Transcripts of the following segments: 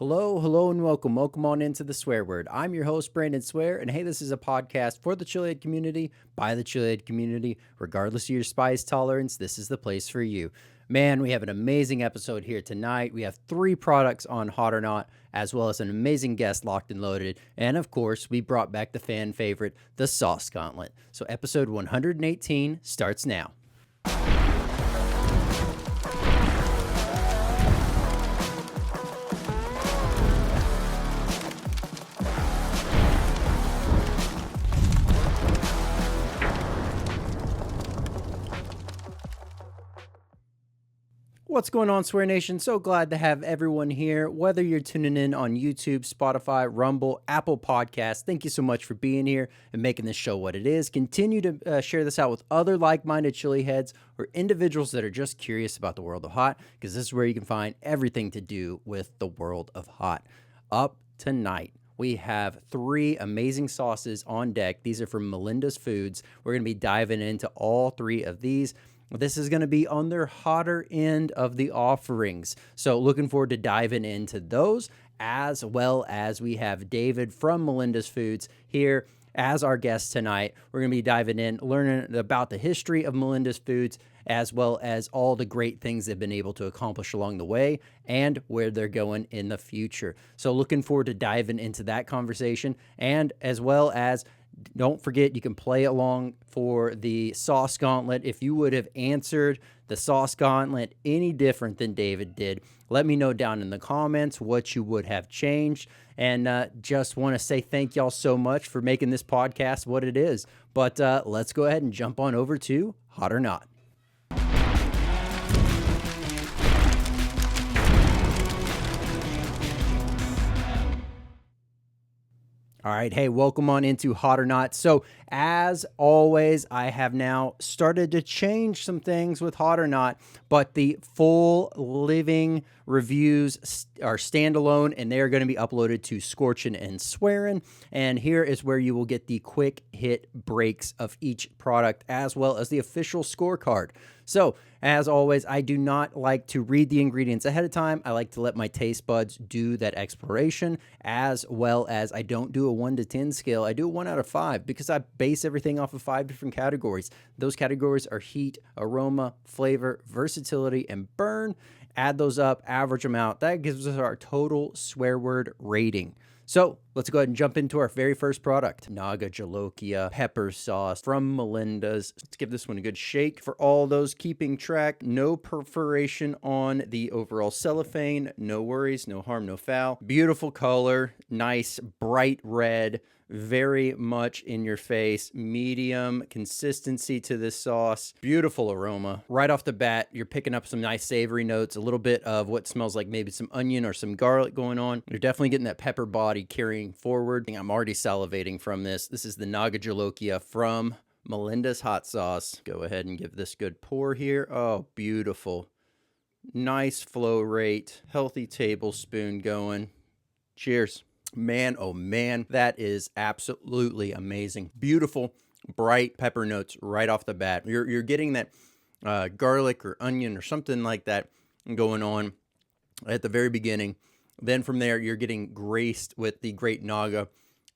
Hello, hello, and welcome. Welcome on into the Swear Word. I'm your host, Brandon Swear, and hey, this is a podcast for the chili head community, by the chili head community. Regardless of your spice tolerance, this is the place for you. Man, we have an amazing episode here tonight. We have 3 products on Hot or Not, as well as an amazing guest locked and loaded. And of course, we brought back the fan favorite, the Sauce Gauntlet. So episode 118 starts now. What's going on, Swear Nation? So glad to have everyone here, whether you're tuning in on YouTube, Spotify, Rumble, Apple Podcasts. Thank you so much for being here and making this show what it is. Continue to share this out with other like-minded chili heads or individuals that are just curious about the world of hot, because this is where you can find everything to do with the world of hot. Up tonight, we have 3 amazing sauces on deck. These are from Melinda's Foods. We're going to be diving into all 3 of these. This is going to be on their hotter end of the offerings. So looking forward to diving into those, as well as we have David from Melinda's Foods here as our guest tonight. We're going to be diving in, learning about the history of Melinda's Foods, as well as all the great things they've been able to accomplish along the way and where they're going in the future. So looking forward to diving into that conversation, and as well as don't forget, you can play along for the Sauce Gauntlet. If you would have answered the Sauce Gauntlet any different than David did, let me know down in the comments what you would have changed. And just want to say thank y'all so much for making this podcast what it is. But let's go ahead and jump on over to Hot or Not. All right, hey, welcome on into Hot or Not. So, as always, I have now started to change some things with Hot or Not, but the full living reviews are standalone, and they are going to be uploaded to Scorchin' and Swearin'. And here is where you will get the quick hit breaks of each product, as well as the official scorecard. So, as always, I do not like to read the ingredients ahead of time. I like to let my taste buds do that exploration, as well as I don't do a 1 to 10 scale. I do a 1 out of 5 because I base everything off of 5 different categories. Those categories are heat, aroma, flavor, versatility, and burn. Add those up, average them out. That gives us our total swear word rating. So let's go ahead and jump into our very first product, Naga Jalokia pepper sauce from Melinda's. Let's give this one a good shake. For all those keeping track, no perforation on the overall cellophane. No worries, no harm, no foul. Beautiful color, nice bright red, very much in your face, medium consistency to this sauce, beautiful aroma. Right off the bat, you're picking up some nice savory notes, a little bit of what smells like maybe some onion or some garlic going on. You're definitely getting that pepper body carrying forward. I'm already salivating from this. This is the Naga Jalokia from Melinda's hot sauce. Go ahead and give this good pour here. Oh, beautiful. Nice flow rate, healthy tablespoon going. Cheers. Man, oh man, that is absolutely amazing. Beautiful, bright pepper notes right off the bat. You're getting that garlic or onion or something like that going on at the very beginning. Then from there, you're getting graced with the great Naga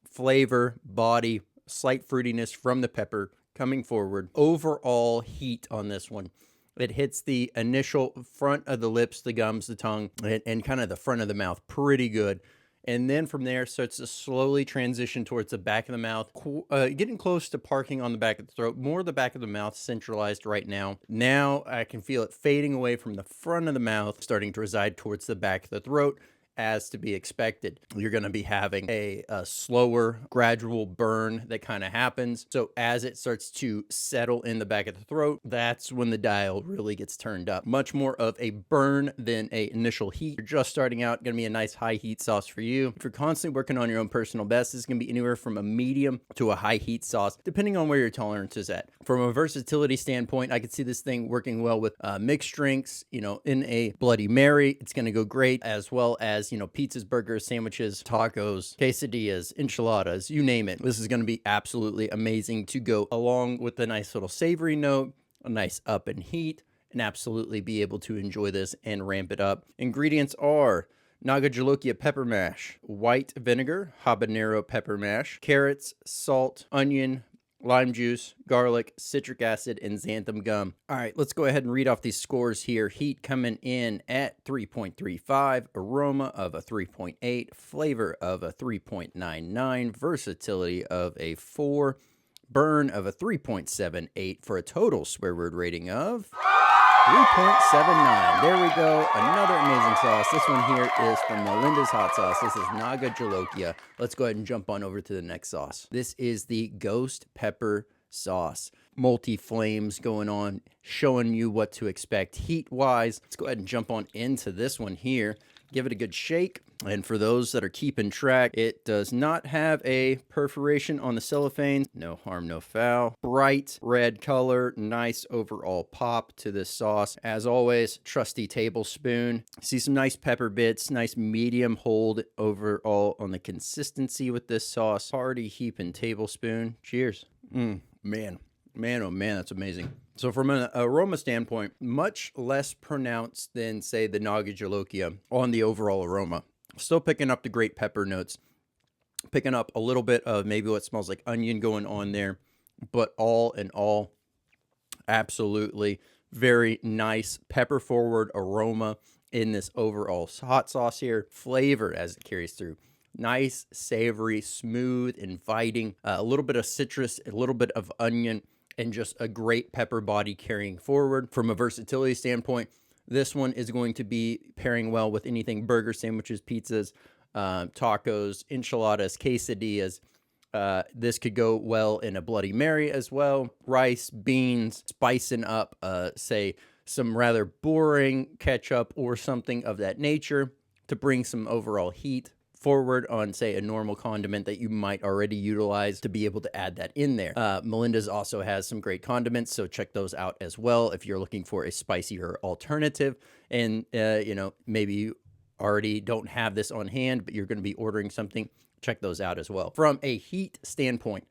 flavor, body, slight fruitiness from the pepper coming forward. Overall heat on this one. It hits the initial front of the lips, the gums, the tongue, and kind of the front of the mouth pretty good. And then from there, starts to slowly transition towards the back of the mouth, getting close to parking on the back of the throat, more the back of the mouth centralized right now. Now I can feel it fading away from the front of the mouth, starting to reside towards the back of the throat. As to be expected, you're going to be having a slower, gradual burn that kind of happens. So as it starts to settle in the back of the throat, that's when the dial really gets turned up. Much more of a burn than a initial heat. You're just starting out, going to be a nice high heat sauce for you. If you're constantly working on your own personal best, this is going to be anywhere from a medium to a high heat sauce, depending on where your tolerance is at. From a versatility standpoint, I could see this thing working well with mixed drinks, in a Bloody Mary. It's going to go great, as well as pizzas, burgers, sandwiches, tacos, quesadillas, enchiladas, you name it. This is going to be absolutely amazing to go along with a nice little savory note, a nice up in heat, and absolutely be able to enjoy this and ramp it up. Ingredients are Naga pepper mash, white vinegar, habanero pepper mash, carrots, salt, onion, lime juice, garlic, citric acid, and xanthan gum. All right, let's go ahead and read off these scores here. Heat coming in at 3.35, aroma of a 3.8, flavor of a 3.99, versatility of a 4, burn of a 3.78 for a total swear word rating of 3.79. There we go. Another amazing sauce. This one here is from Melinda's hot sauce. This is Naga Jolokia. Let's go ahead and jump on over to the next sauce. This is the ghost pepper sauce. Multi-flames going on, showing you what to expect heat-wise. Let's go ahead and jump on into this one here. Give it a good shake. And for those that are keeping track, it does not have a perforation on the cellophane. No harm, no foul. Bright red color, nice overall pop to this sauce. As always, trusty tablespoon. See some nice pepper bits, nice medium hold overall on the consistency with this sauce. Party heaping tablespoon. Cheers. Man, oh man, that's amazing. So from an aroma standpoint, much less pronounced than, say, the Naga Jolokia on the overall aroma. Still picking up the great pepper notes, picking up a little bit of maybe what smells like onion going on there, but all in all, absolutely very nice pepper forward aroma in this overall hot sauce here. Flavor as it carries through. Nice, savory, smooth, inviting, a little bit of citrus, a little bit of onion, and just a great pepper body carrying forward. From a versatility standpoint, this one is going to be pairing well with anything burger, sandwiches, pizzas, tacos, enchiladas, quesadillas. This could go well in a Bloody Mary as well. Rice, beans, spicing up, say, some rather boring ketchup or something of that nature to bring some overall heat forward on, say, a normal condiment that you might already utilize to be able to add that in there. Melinda's also has some great condiments, so check those out as well if you're looking for a spicier alternative. And, maybe you already don't have this on hand, but you're going to be ordering something. Check those out as well. From a heat standpoint,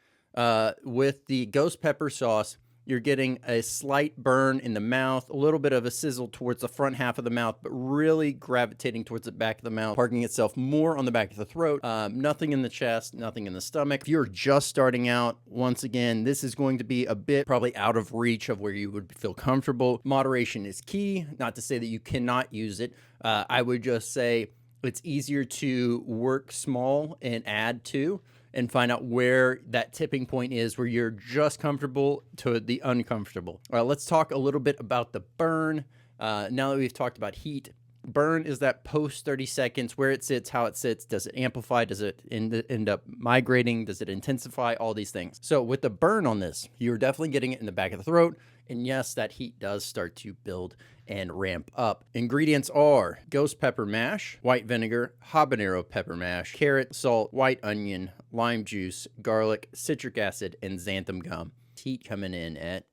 with the ghost pepper sauce, you're getting a slight burn in the mouth, a little bit of a sizzle towards the front half of the mouth, but really gravitating towards the back of the mouth, parking itself more on the back of the throat. Nothing in the chest, nothing in the stomach. If you're just starting out, once again, this is going to be a bit probably out of reach of where you would feel comfortable. Moderation is key. Not to say that you cannot use it. I would just say it's easier to work small and add to, and find out where that tipping point is where you're just comfortable to the uncomfortable. All right, let's talk a little bit about the burn. Now that we've talked about heat, burn is that post 30 seconds, where it sits, how it sits. Does it amplify? Does it end up migrating? Does it intensify? All these things. So with the burn on this, you're definitely getting it in the back of the throat. And yes, that heat does start to build and ramp up. Ingredients are ghost pepper mash, white vinegar, habanero pepper mash, carrot, salt, white onion, lime juice, garlic, citric acid, and xanthan gum. Heat coming in at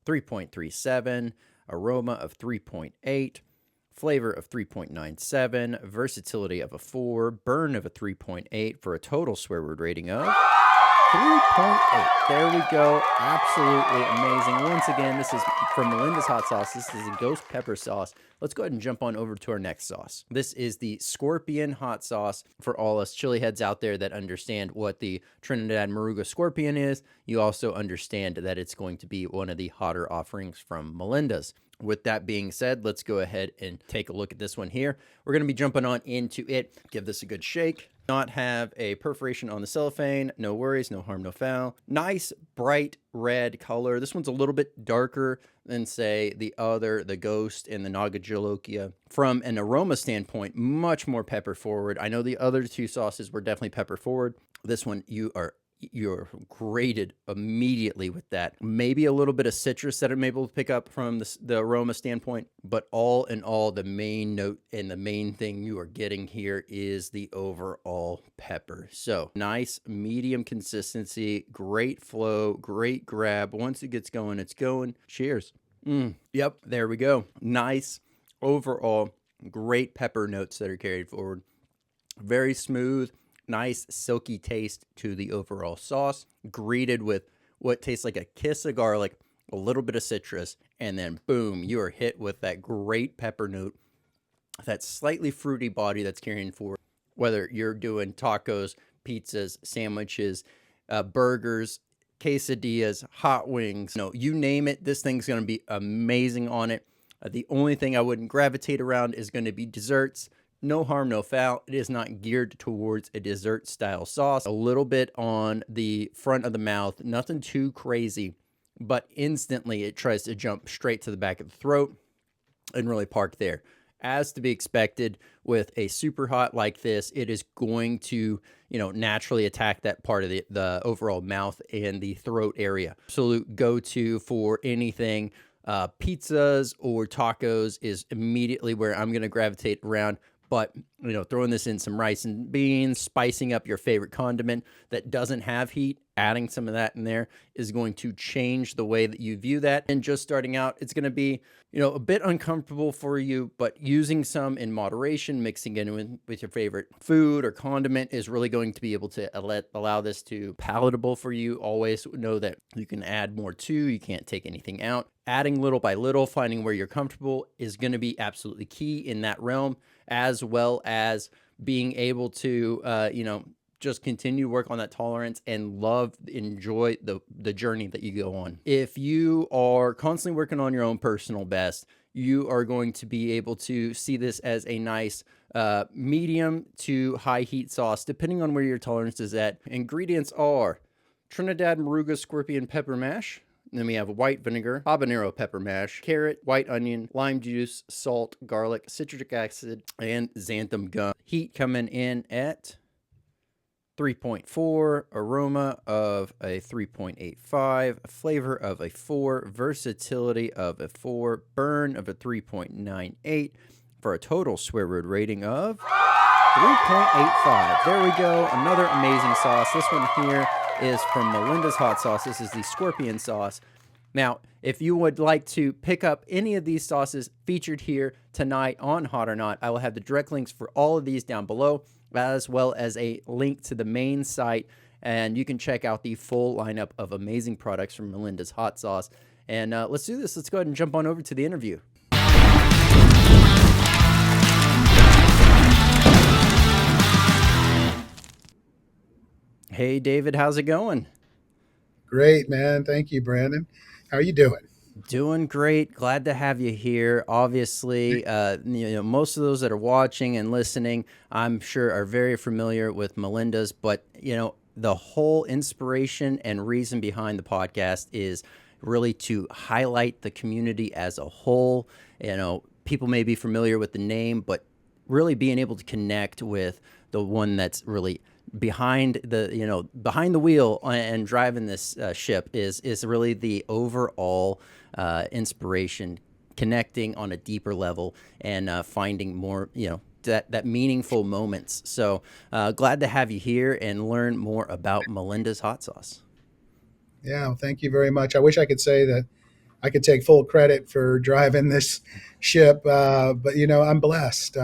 3.37, aroma of 3.8, flavor of 3.97, versatility of a 4, burn of a 3.8 for a total swear word rating of 3.8. There we go. Absolutely amazing. Once again, this is from Melinda's hot sauce. This is a ghost pepper sauce. Let's go ahead and jump on over to our next sauce. This is the Scorpion hot sauce. For all us chili heads out there that understand what the Trinidad Moruga Scorpion is, you also understand that it's going to be one of the hotter offerings from Melinda's. With that being said, let's go ahead and take a look at this one here. We're going to be jumping on into it. Give this a good shake. Not have a perforation on the cellophane. No worries, no harm, no foul. Nice, bright red color. This one's a little bit darker than, say, the Ghost and the Naga Jolokia. From an aroma standpoint, much more pepper forward. I know the other two sauces were definitely pepper forward. This one, you're grated immediately with that. Maybe a little bit of citrus that I'm able to pick up from the aroma standpoint, but all in all, the main note and the main thing you are getting here is the overall pepper. So nice medium consistency, great flow, great grab. Once it gets going, it's going. Cheers. Yep, there we go. Nice overall, great pepper notes that are carried forward. Very smooth. Nice silky taste to the overall sauce, greeted with what tastes like a kiss of garlic, a little bit of citrus, and then boom, you are hit with that great pepper note that slightly fruity body that's carrying forward, whether you're doing tacos, pizzas, sandwiches, burgers, quesadillas, hot wings, you name it, this thing's going to be amazing on it. The only thing I wouldn't gravitate around is going to be desserts. No harm, no foul. It is not geared towards a dessert style sauce. A little bit on the front of the mouth, nothing too crazy, but instantly it tries to jump straight to the back of the throat and really park there. As to be expected with a Superhot like this, it is going to, naturally attack that part of the overall mouth and the throat area. Absolute go-to for anything. Pizzas or tacos is immediately where I'm going to gravitate around. But, throwing this in some rice and beans, spicing up your favorite condiment that doesn't have heat, adding some of that in there is going to change the way that you view that. And just starting out, it's going to be, a bit uncomfortable for you, but using some in moderation, mixing in with your favorite food or condiment is really going to be able to allow this to palatable for you. Always know that you can add more to, you can't take anything out. Adding little by little, finding where you're comfortable is going to be absolutely key in that realm, as well as being able to, just continue to work on that tolerance and enjoy the journey that you go on. If you are constantly working on your own personal best, you are going to be able to see this as a nice medium to high heat sauce, depending on where your tolerance is at. Ingredients are Trinidad Moruga scorpion pepper mash. Then we have white vinegar, habanero pepper mash, carrot, white onion, lime juice, salt, garlic, citric acid, and xanthan gum. Heat coming in at 3.4, aroma of a 3.85, flavor of a 4, versatility of a 4, burn of a 3.98, for a total swear word rating of 3.85. There we go. Another amazing sauce. This one here is from Melinda's hot sauce. This is the scorpion sauce. Now, if you would like to pick up any of these sauces featured here tonight on Hot or Not, I will have the direct links for all of these down below, as well as a link to the main site, and you can check out the full lineup of amazing products from Melinda's hot sauce. And let's do this. Let's go ahead and jump on over to the interview. Hey, David, how's it going? Great, man. Thank you, Brandon. How are you doing? Doing great. Glad to have you here. Obviously, most of those that are watching and listening, I'm sure, are very familiar with Melinda's, but, the whole inspiration and reason behind the podcast is really to highlight the community as a whole. People may be familiar with the name, but really being able to connect with the one that's really behind the wheel and driving this ship is really the overall inspiration, connecting on a deeper level and finding more, that meaningful moments. So glad to have you here and learn more about Melinda's hot sauce. Yeah, well, thank you very much. I wish I could say that I could take full credit for driving this ship, but I'm blessed.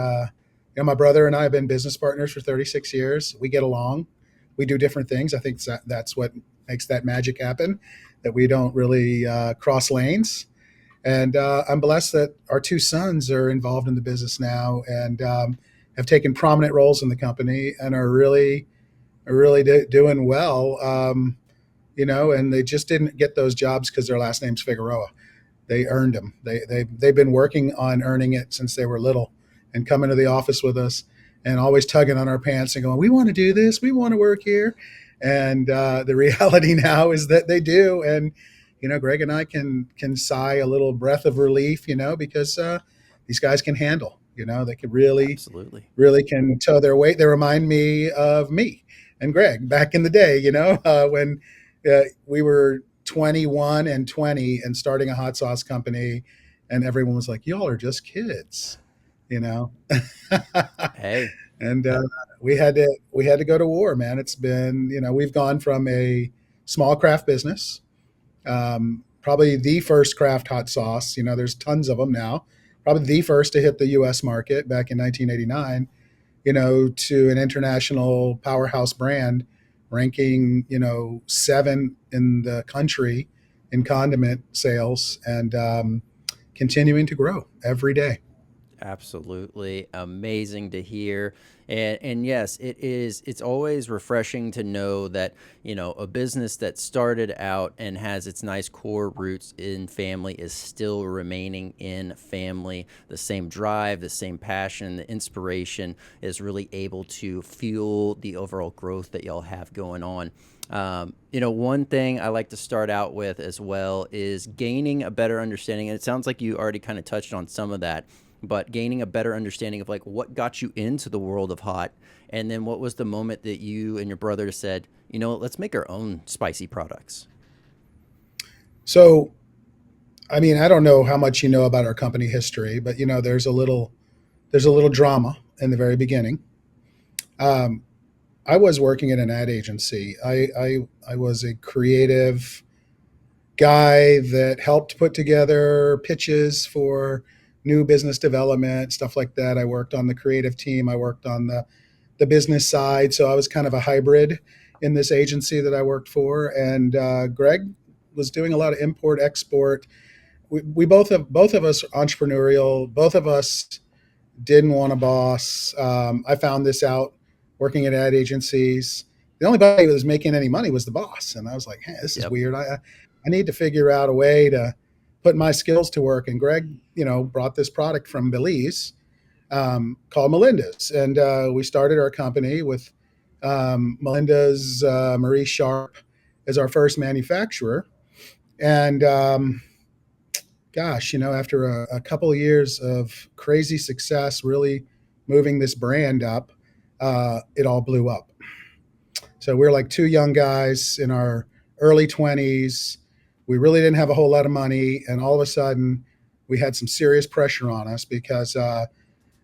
My brother and I have been business partners for 36 years. We get along. We do different things. I think that's what makes that magic happen, that we don't really cross lanes. And I'm blessed that our two sons are involved in the business now and have taken prominent roles in the company and are really doing well. And they just didn't get those jobs because their last name's Figueroa. They earned them. They've been working on earning it since they were little, and coming to the office with us and always tugging on our pants and going, "We want to do this. We want to work here." And the reality now is that they do. And Greg and I can sigh a little breath of relief, because these guys can handle. They can Absolutely. really can tow their weight. They remind me of me and Greg back in the day. When we were 21 and 20 and starting a hot sauce company, and everyone was like, "Y'all are just kids," you know. Hey, And we had to go to war, man. It's been, we've gone from a small craft business, probably the first craft hot sauce. There's tons of them now. Probably the first to hit the U.S. market back in 1989. To an international powerhouse brand, ranking 7 in the country in condiment sales, and continuing to grow every day. Absolutely amazing to hear. And yes, it's always refreshing to know that, a business that started out and has its nice core roots in family is still remaining in family. The same drive, the same passion, the inspiration is really able to fuel the overall growth that y'all have going on. One thing I like to start out with as well is gaining a better understanding. And it sounds like you already kind of touched on some of that, but gaining a better understanding of like what got you into the world of hot. And then what was the moment that you and your brother said, let's make our own spicy products? So, I mean, I don't know how much you know about our company history, but there's a little drama in the very beginning. Um, I was working at an ad agency. I was a creative guy that helped put together pitches for new business development, stuff like that. I worked on the creative team. I worked on the business side. So I was kind of a hybrid in this agency that I worked for. And Greg was doing a lot of import export. We both of us entrepreneurial. Both of us didn't want a boss. I found this out working at ad agencies. The only body that was making any money was the boss, and I was like, "Hey, this is Yep. weird. I need to figure out a way to put my skills to work." And Greg, brought this product from Belize called Melinda's, and we started our company with Melinda's Marie Sharp as our first manufacturer. And gosh, after a couple of years of crazy success, really moving this brand up, it all blew up. So we're like two young guys in our early 20s. We really didn't have a whole lot of money. And all of a sudden, we had some serious pressure on us because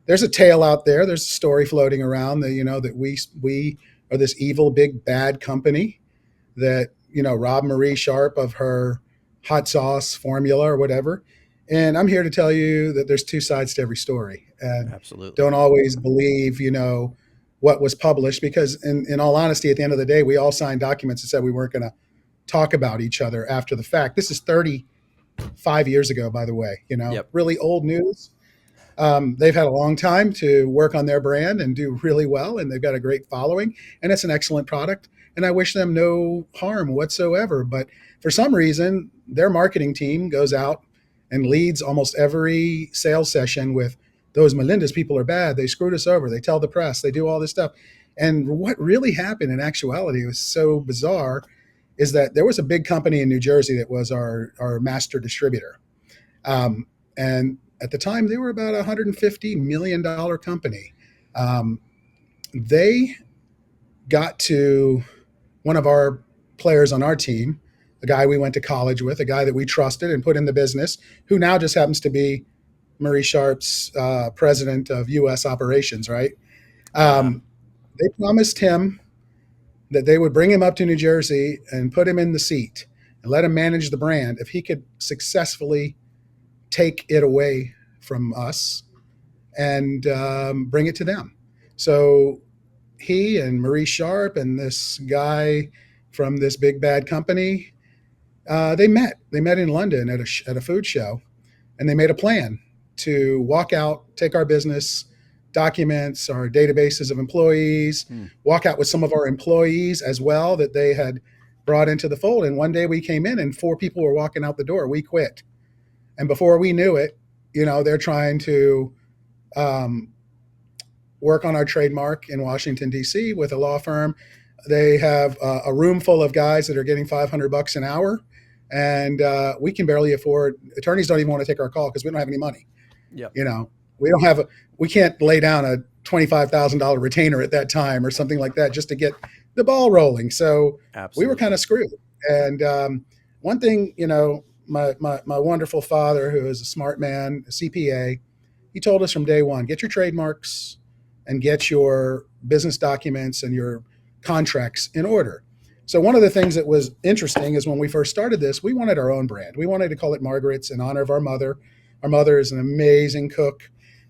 there's a tale out there. There's a story floating around that, that we are this evil, big, bad company that, robbed Marie Sharp of her hot sauce formula or whatever. And I'm here to tell you that there's two sides to every story. And Absolutely. don't always believe, what was published, because in all honesty, at the end of the day, we all signed documents that said we weren't going to talk about each other after the fact. This is 35 years ago, by the way, Yep. really old news. They've had a long time to work on their brand and do really well, and they've got a great following, and it's an excellent product. And I wish them no harm whatsoever. But for some reason, their marketing team goes out and leads almost every sales session with those Melinda's people are bad. They screwed us over. They tell the press. They do all this stuff. And what really happened in actuality was so bizarre is that there was a big company in New Jersey that was our master distributor. And at the time, they were about a $150 million company. Um, they got to one of our players on our team, a guy we went to college with, a guy that we trusted and put in the business, who now just happens to be Marie Sharp's president of U.S. operations, right? Wow. They promised him that they would bring him up to New Jersey and put him in the seat and let him manage the brand if he could successfully take it away from us and bring it to them. So he and Marie Sharp and this guy from this big bad company, they met. They met in London at a food show, and they made a plan to walk out, take our business documents, our databases of employees, Hmm. walk out with some of our employees as well that they had brought into the fold. And one day we came in and four people were walking out the door. We quit. And before we knew it, they're trying to um, work on our trademark in Washington, D.C. with a law firm. They have a room full of guys that are getting $500 an hour. And we can barely afford, attorneys don't even want to take our call because we don't have any money. Yep. You know, we don't have, we can't lay down a $25,000 retainer at that time or something like that just to get the ball rolling. So we were kind Absolutely. of screwed. And one thing, my wonderful father, who is a smart man, a CPA, he told us from day one, get your trademarks and get your business documents and your contracts in order. So one of the things that was interesting is when we first started this, we wanted our own brand. We wanted to call it Margaret's in honor of our mother. Our mother is an amazing cook,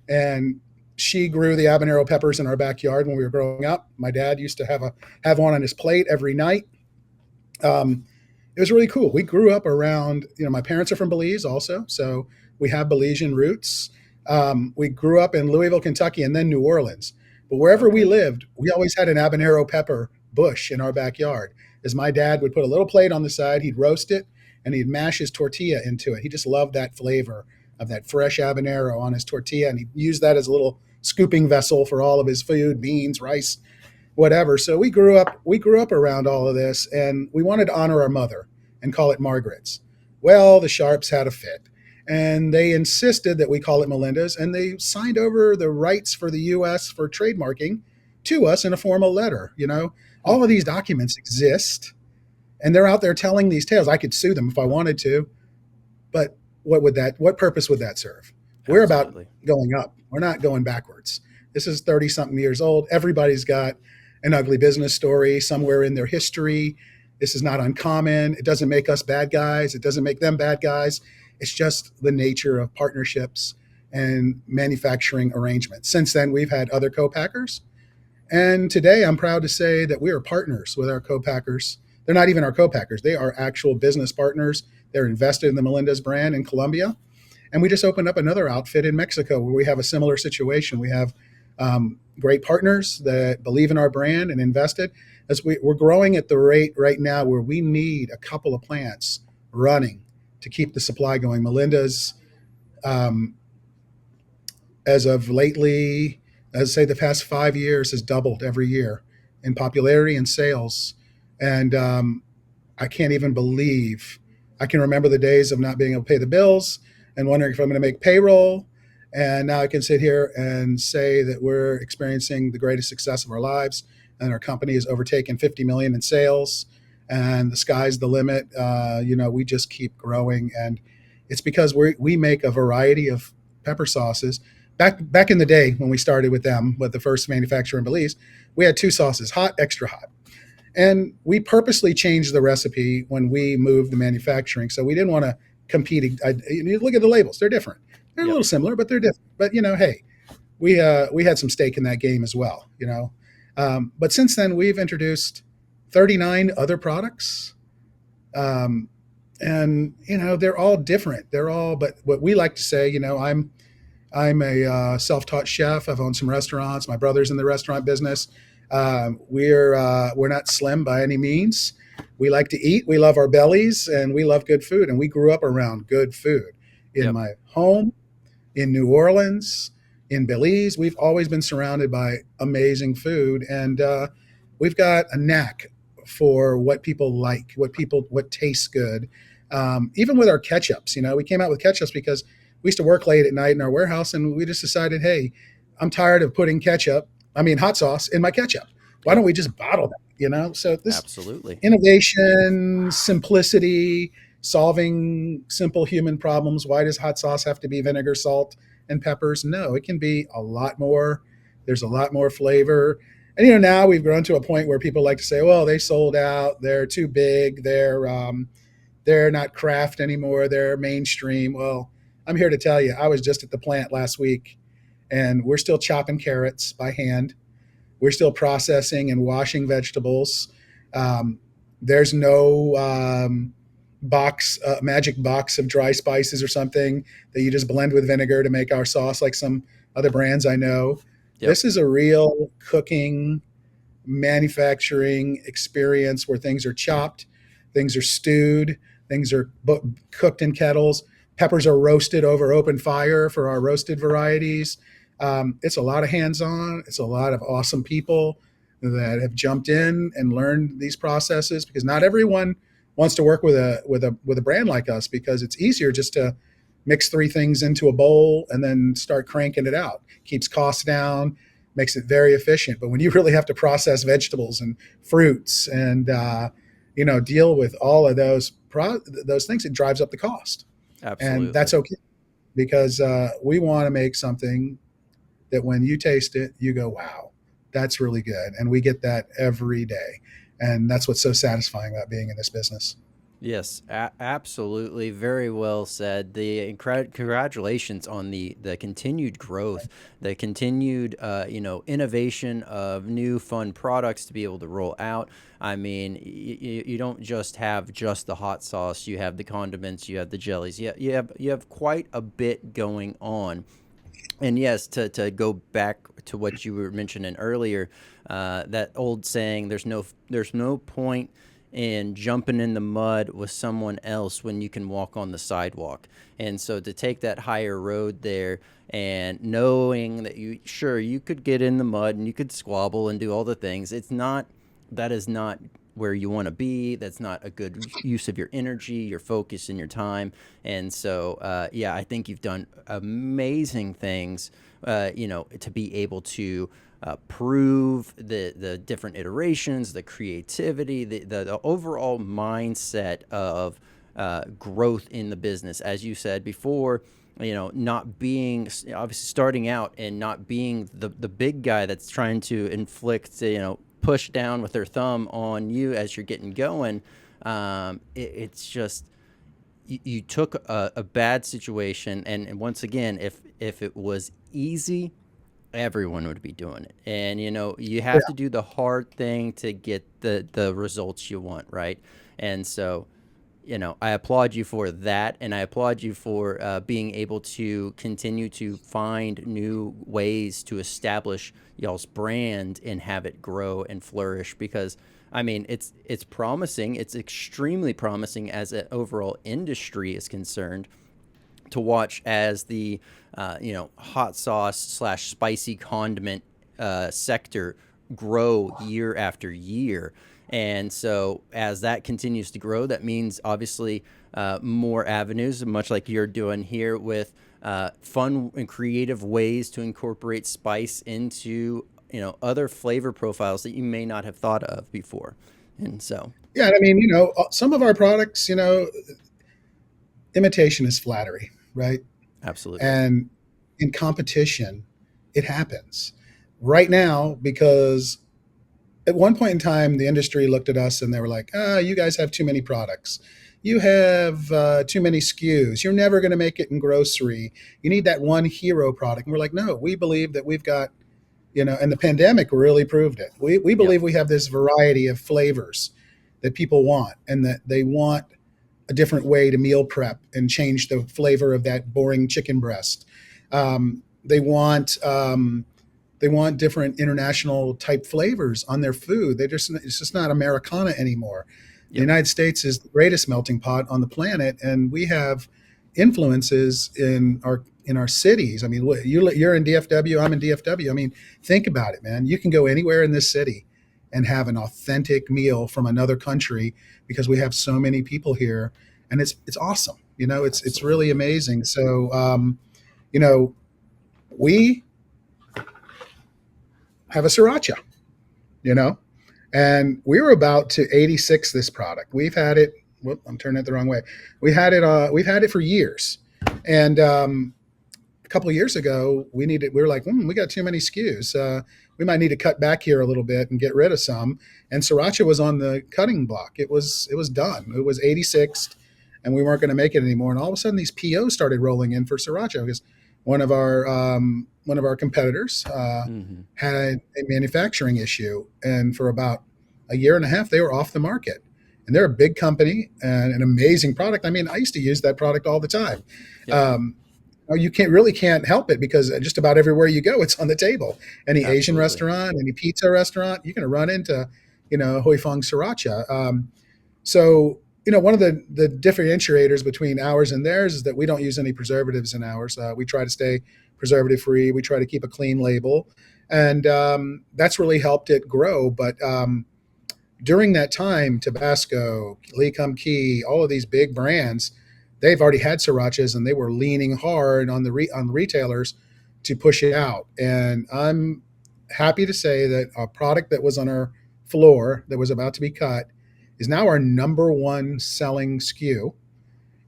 and she grew the habanero peppers in our backyard when we were growing up. My dad used to have one on his plate every night. It was really cool. We grew up around, my parents are from Belize also, so we have Belizean roots. We grew up in Louisville, Kentucky, and then New Orleans. But wherever we Okay. lived, we always had an habanero pepper bush in our backyard. As my dad would put a little plate on the side, he'd roast it, and he'd mash his tortilla into it. He just loved that flavor of that fresh habanero on his tortilla, and he used that as a little scooping vessel for all of his food, beans, rice, whatever. So we grew up around all of this, and we wanted to honor our mother and call it Margaret's. Well, the Sharps had a fit, and they insisted that we call it Melinda's, and they signed over the rights for the U.S. for trademarking to us in a formal letter. Hmm. All of these documents exist, and they're out there telling these tales. I could sue them if I wanted to, but what purpose would that serve? We're about Absolutely. going up. We're not going backwards. This is 30 something years old. Everybody's got an ugly business story somewhere in their history. This is not uncommon. It doesn't make us bad guys. It doesn't make them bad guys. It's just the nature of partnerships and manufacturing arrangements. Since then, we've had other co-packers. And today I'm proud to say that we are partners with our co-packers. They're not even our co-packers. They are actual business partners. They're invested in the Melinda's brand in Colombia. And we just opened up another outfit in Mexico where we have a similar situation. We have great partners that believe in our brand and invested. As we're growing at the rate right now where we need a couple of plants running to keep the supply going. Melinda's, um, as of lately, as say the past 5 years, has doubled every year in popularity and sales. And I can't even believe I can remember the days of not being able to pay the bills and wondering if I'm going to make payroll. And now I can sit here and say that we're experiencing the greatest success of our lives, and our company has overtaken 50 million in sales, and the sky's the limit. We just keep growing, and it's because we make a variety of pepper sauces. Back in the day when we started with them, with the first manufacturer in Belize, we had two sauces: hot, extra hot. And we purposely changed the recipe when we moved the manufacturing. So we didn't want to compete. You look at the labels; they're different. They're a Yep. little similar, but they're different. But hey, we had some stake in that game as well. But since then, we've introduced 39 other products, um, and they're all different. They're all, but what we like to say, I'm a self-taught chef. I've owned some restaurants. My brother's in the restaurant business. We're not slim by any means. We like to eat. We love our bellies, and we love good food. And we grew up around good food. In Yep. my home, in New Orleans, in Belize, we've always been surrounded by amazing food, and we've got a knack for what people like, what tastes good. Even with our ketchups, we came out with ketchups because we used to work late at night in our warehouse, and we just decided, hey, I'm tired of putting hot sauce in my ketchup. Why don't Yep. we just bottle that? So this Absolutely. innovation, simplicity, solving simple human problems. Why does hot sauce have to be vinegar, salt, and peppers? No, it can be a lot more. There's a lot more flavor. And now we've grown to a point where people like to say, "Well, they sold out. They're too big. They're not craft anymore. They're mainstream." Well, I'm here to tell you, I was just at the plant last week, and we're still chopping carrots by hand. We're still processing and washing vegetables. Um, there's no magic box of dry spices or something that you just blend with vinegar to make our sauce like some other brands I know. Yep. This is a real cooking, manufacturing experience where things are chopped, things are stewed, things are cooked in kettles. Peppers are roasted over open fire for our roasted varieties. It's a lot of hands-on. It's a lot of awesome people that have jumped in and learned these processes, because not everyone wants to work with a brand like us, because it's easier just to mix three things into a bowl and then start cranking it out. Keeps costs down, makes it very efficient. But when you really have to process vegetables and fruits and deal with all of those things, it drives up the cost, and that's Absolutely. okay, because we want to make something that when you taste it, you go, wow, that's really good. And we get that every day. And that's what's so satisfying about being in this business. Yes, absolutely. Very well said. Congratulations on the continued growth, the continued innovation of new fun products to be able to roll out. I mean, you don't just have just the hot sauce. You have the condiments. You have the jellies. You have quite a bit going on. And yes, to go back to what you were mentioning earlier, that old saying, there's no point in jumping in the mud with someone else when you can walk on the sidewalk. And so to take that higher road there and knowing that you could get in the mud and you could squabble and do all the things, that is not where you want to be. That's not a good use of your energy, your focus, and your time. And so, yeah, I think you've done amazing things, to be able to prove the different iterations, the creativity, the overall mindset of growth in the business. As you said before, not being obviously starting out and not being the big guy that's trying to inflict, push down with their thumb on you as you're getting going. It's just you took a bad situation, and once again, if it was easy, everyone would be doing it. And you have to do the hard thing to get the results you want, right? And so, I applaud you for that, and I applaud you for being able to continue to find new ways to establish y'all's brand and have it grow and flourish. Because I mean, it's promising. It's extremely promising as an overall industry is concerned to watch as the hot sauce slash spicy condiment sector grow year after year. And so as that continues to grow, that means obviously more avenues, much like you're doing here with fun and creative ways to incorporate spice into other flavor profiles that you may not have thought of before. And so, Yeah, I mean, some of our products, imitation is flattery, right? absolutely. And in competition, it happens right now because at one point in time, the industry looked at us and they were like, you guys have too many products. You have too many SKUs. You're never going to make it in grocery. You need that one hero product. And we're like, no, we believe that we've got, and the pandemic really proved it. We Yep. believe we have this variety of flavors that people want and that they want a different way to meal prep and change the flavor of that boring chicken breast. They want different international type flavors on their food. It's just not Americana anymore. The Yep. United States is the greatest melting pot on the planet, and we have influences in our cities. I mean, you're in DFW, I'm in DFW. I mean, think about it, man. You can go anywhere in this city and have an authentic meal from another country because we have so many people here, and it's awesome. It's really Absolutely. amazing. So, you know, we have a sriracha, you know, and we were about to 86 this product. We've had it. Whoop, I'm turning it the wrong way. We've had it for years, and a couple of years ago, we were like, we got too many SKUs. We might need to cut back here a little bit and get rid of some. And sriracha was on the cutting block. It was done. It was 86, and we weren't going to make it anymore. And all of a sudden, these POs started rolling in for sriracha because one of our competitors Hmm. had a manufacturing issue, and for about a year and a half, they were off the market. And they're a big company and an amazing product. I mean, I used to use that product all the time. Yep. Um, you can't help it because just about everywhere you go, it's on the table. Any Asian Absolutely. restaurant, any pizza restaurant, you're going to run into, Hoi Fong Sriracha. So, one of the differentiators between ours and theirs is that we don't use any preservatives in ours. We try to stay preservative free. We try to keep a clean label, and that's really helped it grow. But during that time, Tabasco, Lee Kum Kee, all of these big brands, they've already had srirachas and they were leaning hard on on the retailers to push it out. And I'm happy to say that a product that was on our floor that was about to be cut is now our number one selling SKU.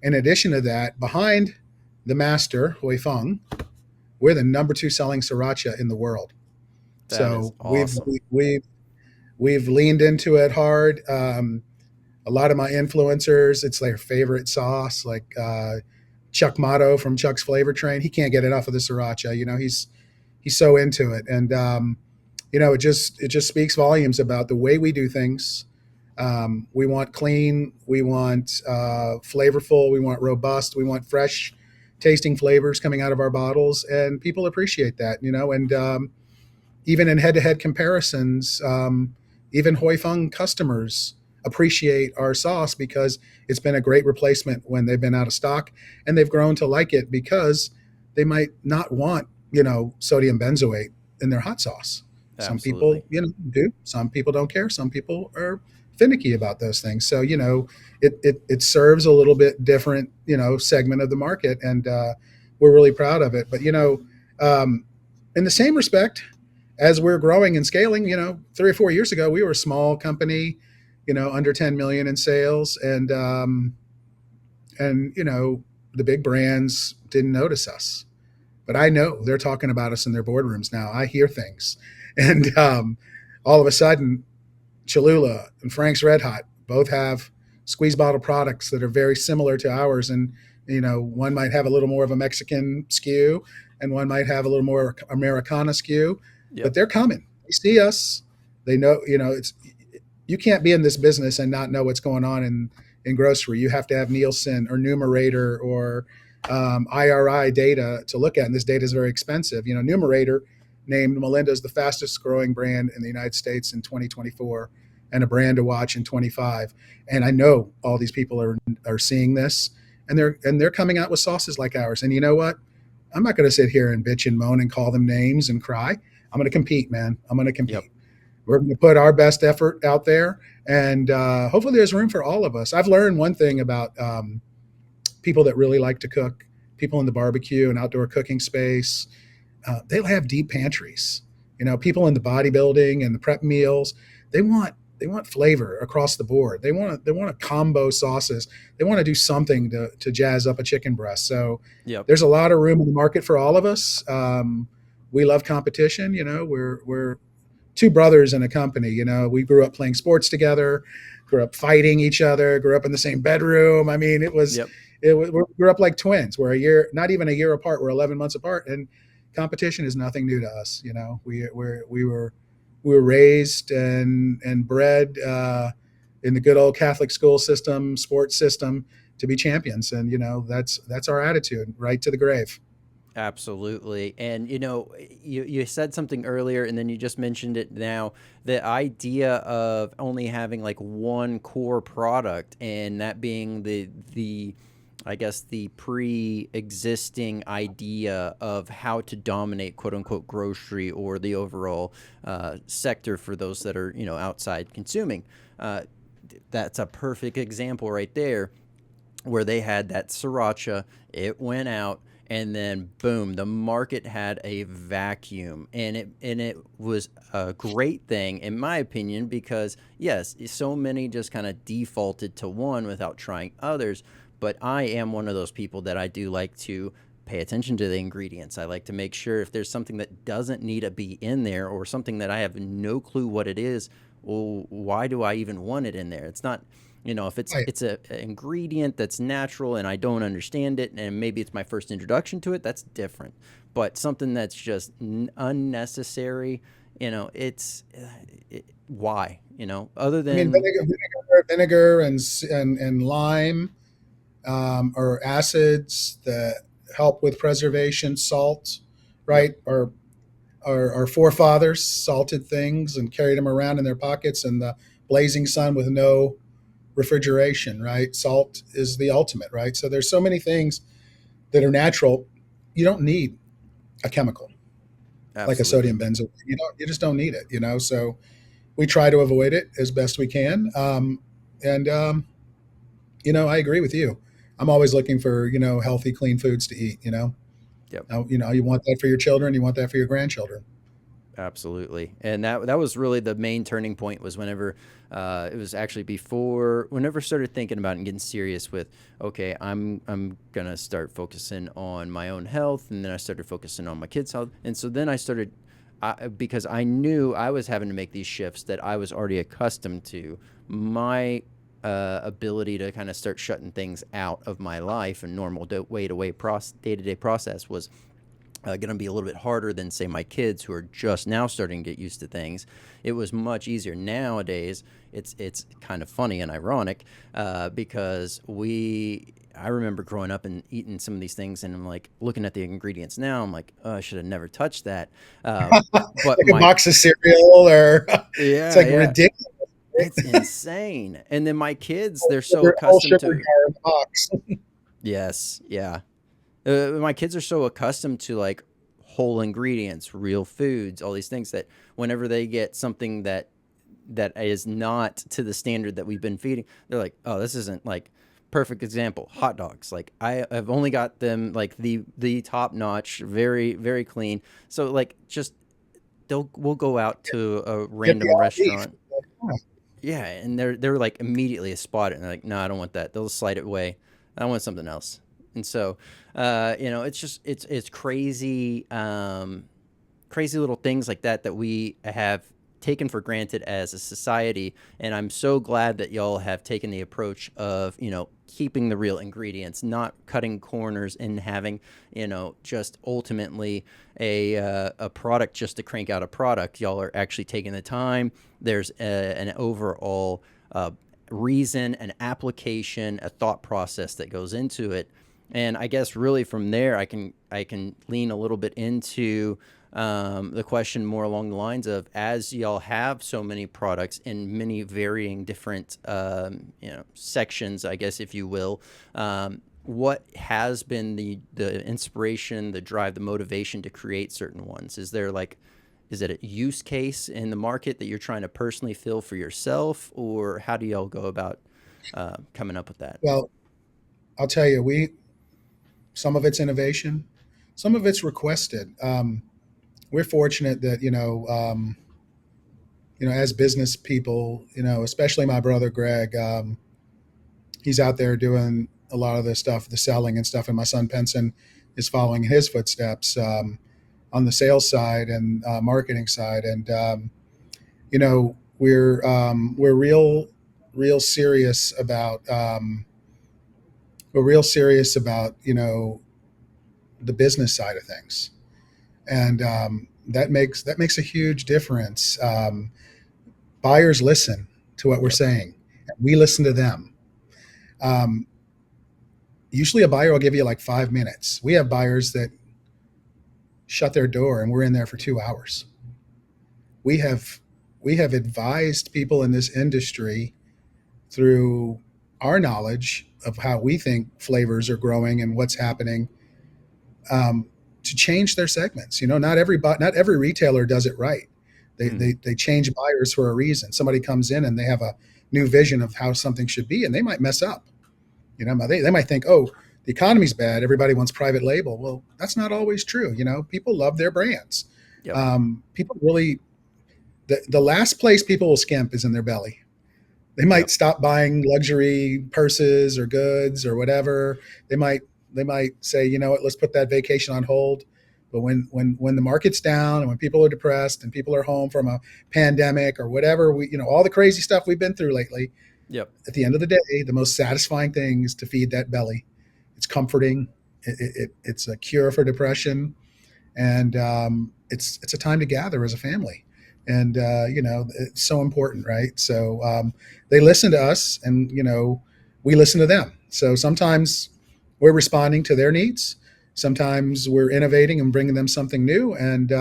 In addition to that, behind the master Hui Feng, we're the number two selling sriracha in the world. That is So awesome. we've leaned into it hard. A lot of my influencers, it's their favorite sauce, like Chuck Motto from Chuck's Flavor Train. He can't get enough of the sriracha. He's so into it, and it just speaks volumes about the way we do things. We want clean, we want flavorful, we want robust, we want fresh tasting flavors coming out of our bottles, and people appreciate that, and even in head-to-head comparisons, even Hoi Fung customers appreciate our sauce because it's been a great replacement when they've been out of stock, and they've grown to like it because they might not want, sodium benzoate in their hot sauce. Some people, Absolutely. do. Some people don't care. Some people are finicky about those things. So, it serves a little bit different, segment of the market, and we're really proud of it. But, in the same respect, as we're growing and scaling, 3 or 4 years ago, we were a small company, under 10 million in sales, and the big brands didn't notice us. But I know they're talking about us in their boardrooms now. I hear things, and all of a sudden, Cholula and Frank's Red Hot both have squeeze bottle products that are very similar to ours, and one might have a little more of a Mexican skew, and one might have a little more Americana skew, but Yep. they're coming. They see us. They know. It's you can't be in this business and not know what's going on in grocery. You have to have Nielsen or Numerator or IRI data to look at, and this data is very expensive. Numerator named Melinda as the fastest growing brand in the United States in 2024 and a brand to watch in 25. And I know all these people are seeing this, and they're coming out with sauces like ours. And you know what? I'm not going to sit here and bitch and moan and call them names and cry. I'm going to compete, man. I'm going to Yep. compete. We're going to put our best effort out there, and hopefully there's room for all of us. I've learned one thing about people that really like to cook, people in the barbecue and outdoor cooking space. They'll have deep pantries. People in the bodybuilding and the prep meals, they want flavor across the board. They want to combo sauces. They want to do something to jazz up a chicken breast. So Yep. there's a lot of room in the market for all of us. We love competition. We're two brothers in a company. We grew up playing sports together, grew up fighting each other, grew up in the same bedroom. I mean, Yep. we grew up like twins. We're not even a year apart. We're 11 months apart, and competition is nothing new to us. We were raised and bred in the good old Catholic school system, sports system, to be champions, and that's our attitude, right to the grave. Absolutely. And you said something earlier and then you just mentioned it now, the idea of only having like one core product and that being the I guess the pre-existing idea of how to dominate quote unquote grocery or the overall sector for those that are, outside consuming. Uh, that's a perfect example right there where they had that sriracha, it went out, and then boom, the market had a vacuum, and it was a great thing in my opinion because yes, so many just kind of defaulted to one without trying others. But I am one of those people that I do like to pay attention to the ingredients. I like to make sure if there's something that doesn't need to be in there or something that I have no clue what it is, well, why do I even want it in there? It's not, if it's Right. it's a ingredient that's natural and I don't understand it and maybe it's my first introduction to it, that's different. But something that's just unnecessary, why, other I mean, than vinegar and lime or acids that help with preservation. Salt, yep, right? Our forefathers salted things and carried them around in their pockets in the blazing sun with no refrigeration, right? Salt is the ultimate, right? So there's so many things that are natural. You don't need a chemical like a absolutely. sodium benzoate. You just don't need it. So we try to avoid it as best we can. And I agree with you. I'm always looking for, healthy, clean foods to eat. Yep. Now, you want that for your children, you want that for your grandchildren. Absolutely, and that was really the main turning point. Was whenever it was actually before whenever I started thinking about it and getting serious with, okay, I'm gonna start focusing on my own health, and then I started focusing on my kids' health, and so then I started, because I knew I was having to make these shifts that I was already accustomed to. My ability to kind of start shutting things out of my life and normal day to day process was going to be a little bit harder than say my kids who are just now starting to get used to things. It was much easier nowadays. It's kind of funny and ironic because I remember growing up and eating some of these things, and I'm like looking at the ingredients now. I'm like, oh, I should have never touched that. But Like a my box of cereal, or it's yeah, like yeah, ridiculous. it's insane. And then my kids, they're so Whole accustomed sugar to jar in the box. yes, yeah. My kids are so accustomed to like whole ingredients, real foods, all these things that whenever they get something that is not to the standard that we've been feeding, they're like, "Oh, this isn't like perfect example. Hot dogs. Like I've only got them like the top notch, very clean. So like just we'll go out to a Get the random all beef. restaurant, yeah, and they're like immediately spot it and they're like, no, I don't want that. They'll slide it away. I want something else. And so, it's just it's crazy, crazy little things like that that we have taken for granted as a society. And I'm so glad that y'all have taken the approach of keeping the real ingredients, not cutting corners, and having just ultimately a product just to crank out a product. Y'all are actually taking the time. There's an overall reason, an application, a thought process that goes into it. And I guess really from there, I can lean a little bit into the question more along the lines of, as y'all have so many products in many varying different sections, I guess if you will, what has been the inspiration, the drive, the motivation to create certain ones? Is it a use case in the market that you're trying to personally fill for yourself, or how do y'all go about coming up with that? Well, I'll tell you, we some of it's innovation, some of it's requested. We're fortunate that as business people, especially my brother Greg, he's out there doing a lot of the stuff, the selling and stuff, and my son Penson is following in his footsteps on the sales side and marketing side, and we're real serious about the business side of things, and that makes a huge difference. Buyers listen to what we're Yep. saying, and we listen to them. Um, Usually, a buyer will give you like 5 minutes. We have buyers that shut their door, and we're in there for 2 hours. We have we have advised people in this industry through our knowledge of how we think flavors are growing and what's happening, um, to change their segments. Not every retailer does it right. They, Mm. they they change buyers for a reason. Somebody comes in and they have a new vision of how something should be, and they might mess up. They might think, oh, the economy's bad. Everybody wants private label. Well, that's not always true. People love their brands. Yep. People really, the last place people will skimp is in their belly. They might Yep. stop buying luxury purses or goods or whatever. They might they might say, you know what, let's put that vacation on hold. But when the market's down and when people are depressed and people are home from a pandemic or whatever, all the crazy stuff we've been through lately, Yep. at the end of the day, the most satisfying thing is to feed that belly. It's comforting. It's a cure for depression, and it's a time to gather as a family, and it's so important, right? So they listen to us, and we listen to them. So sometimes we're responding to their needs. Sometimes we're innovating and bringing them something new. And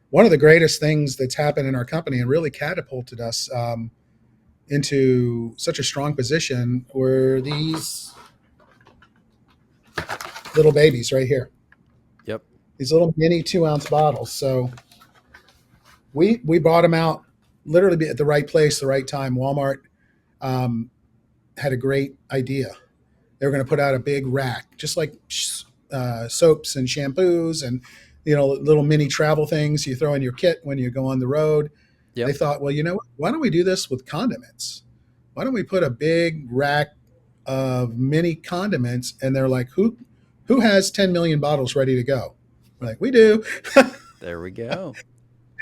one of the greatest things that's happened in our company and really catapulted us into such a strong position were these little babies right here, Yep. these little mini 2 ounce bottles. So we brought them out literally be at the right place, the right time. Walmart um, had a great idea. They were going to put out a big rack, just like soaps and shampoos and little mini travel things you throw in your kit when you go on the road. They Yep. thought, well, what? Why don't we do this with condiments? Why don't we put a big rack of mini condiments? And they're like, who has 10 million bottles ready to go? We're like, we do. There we go.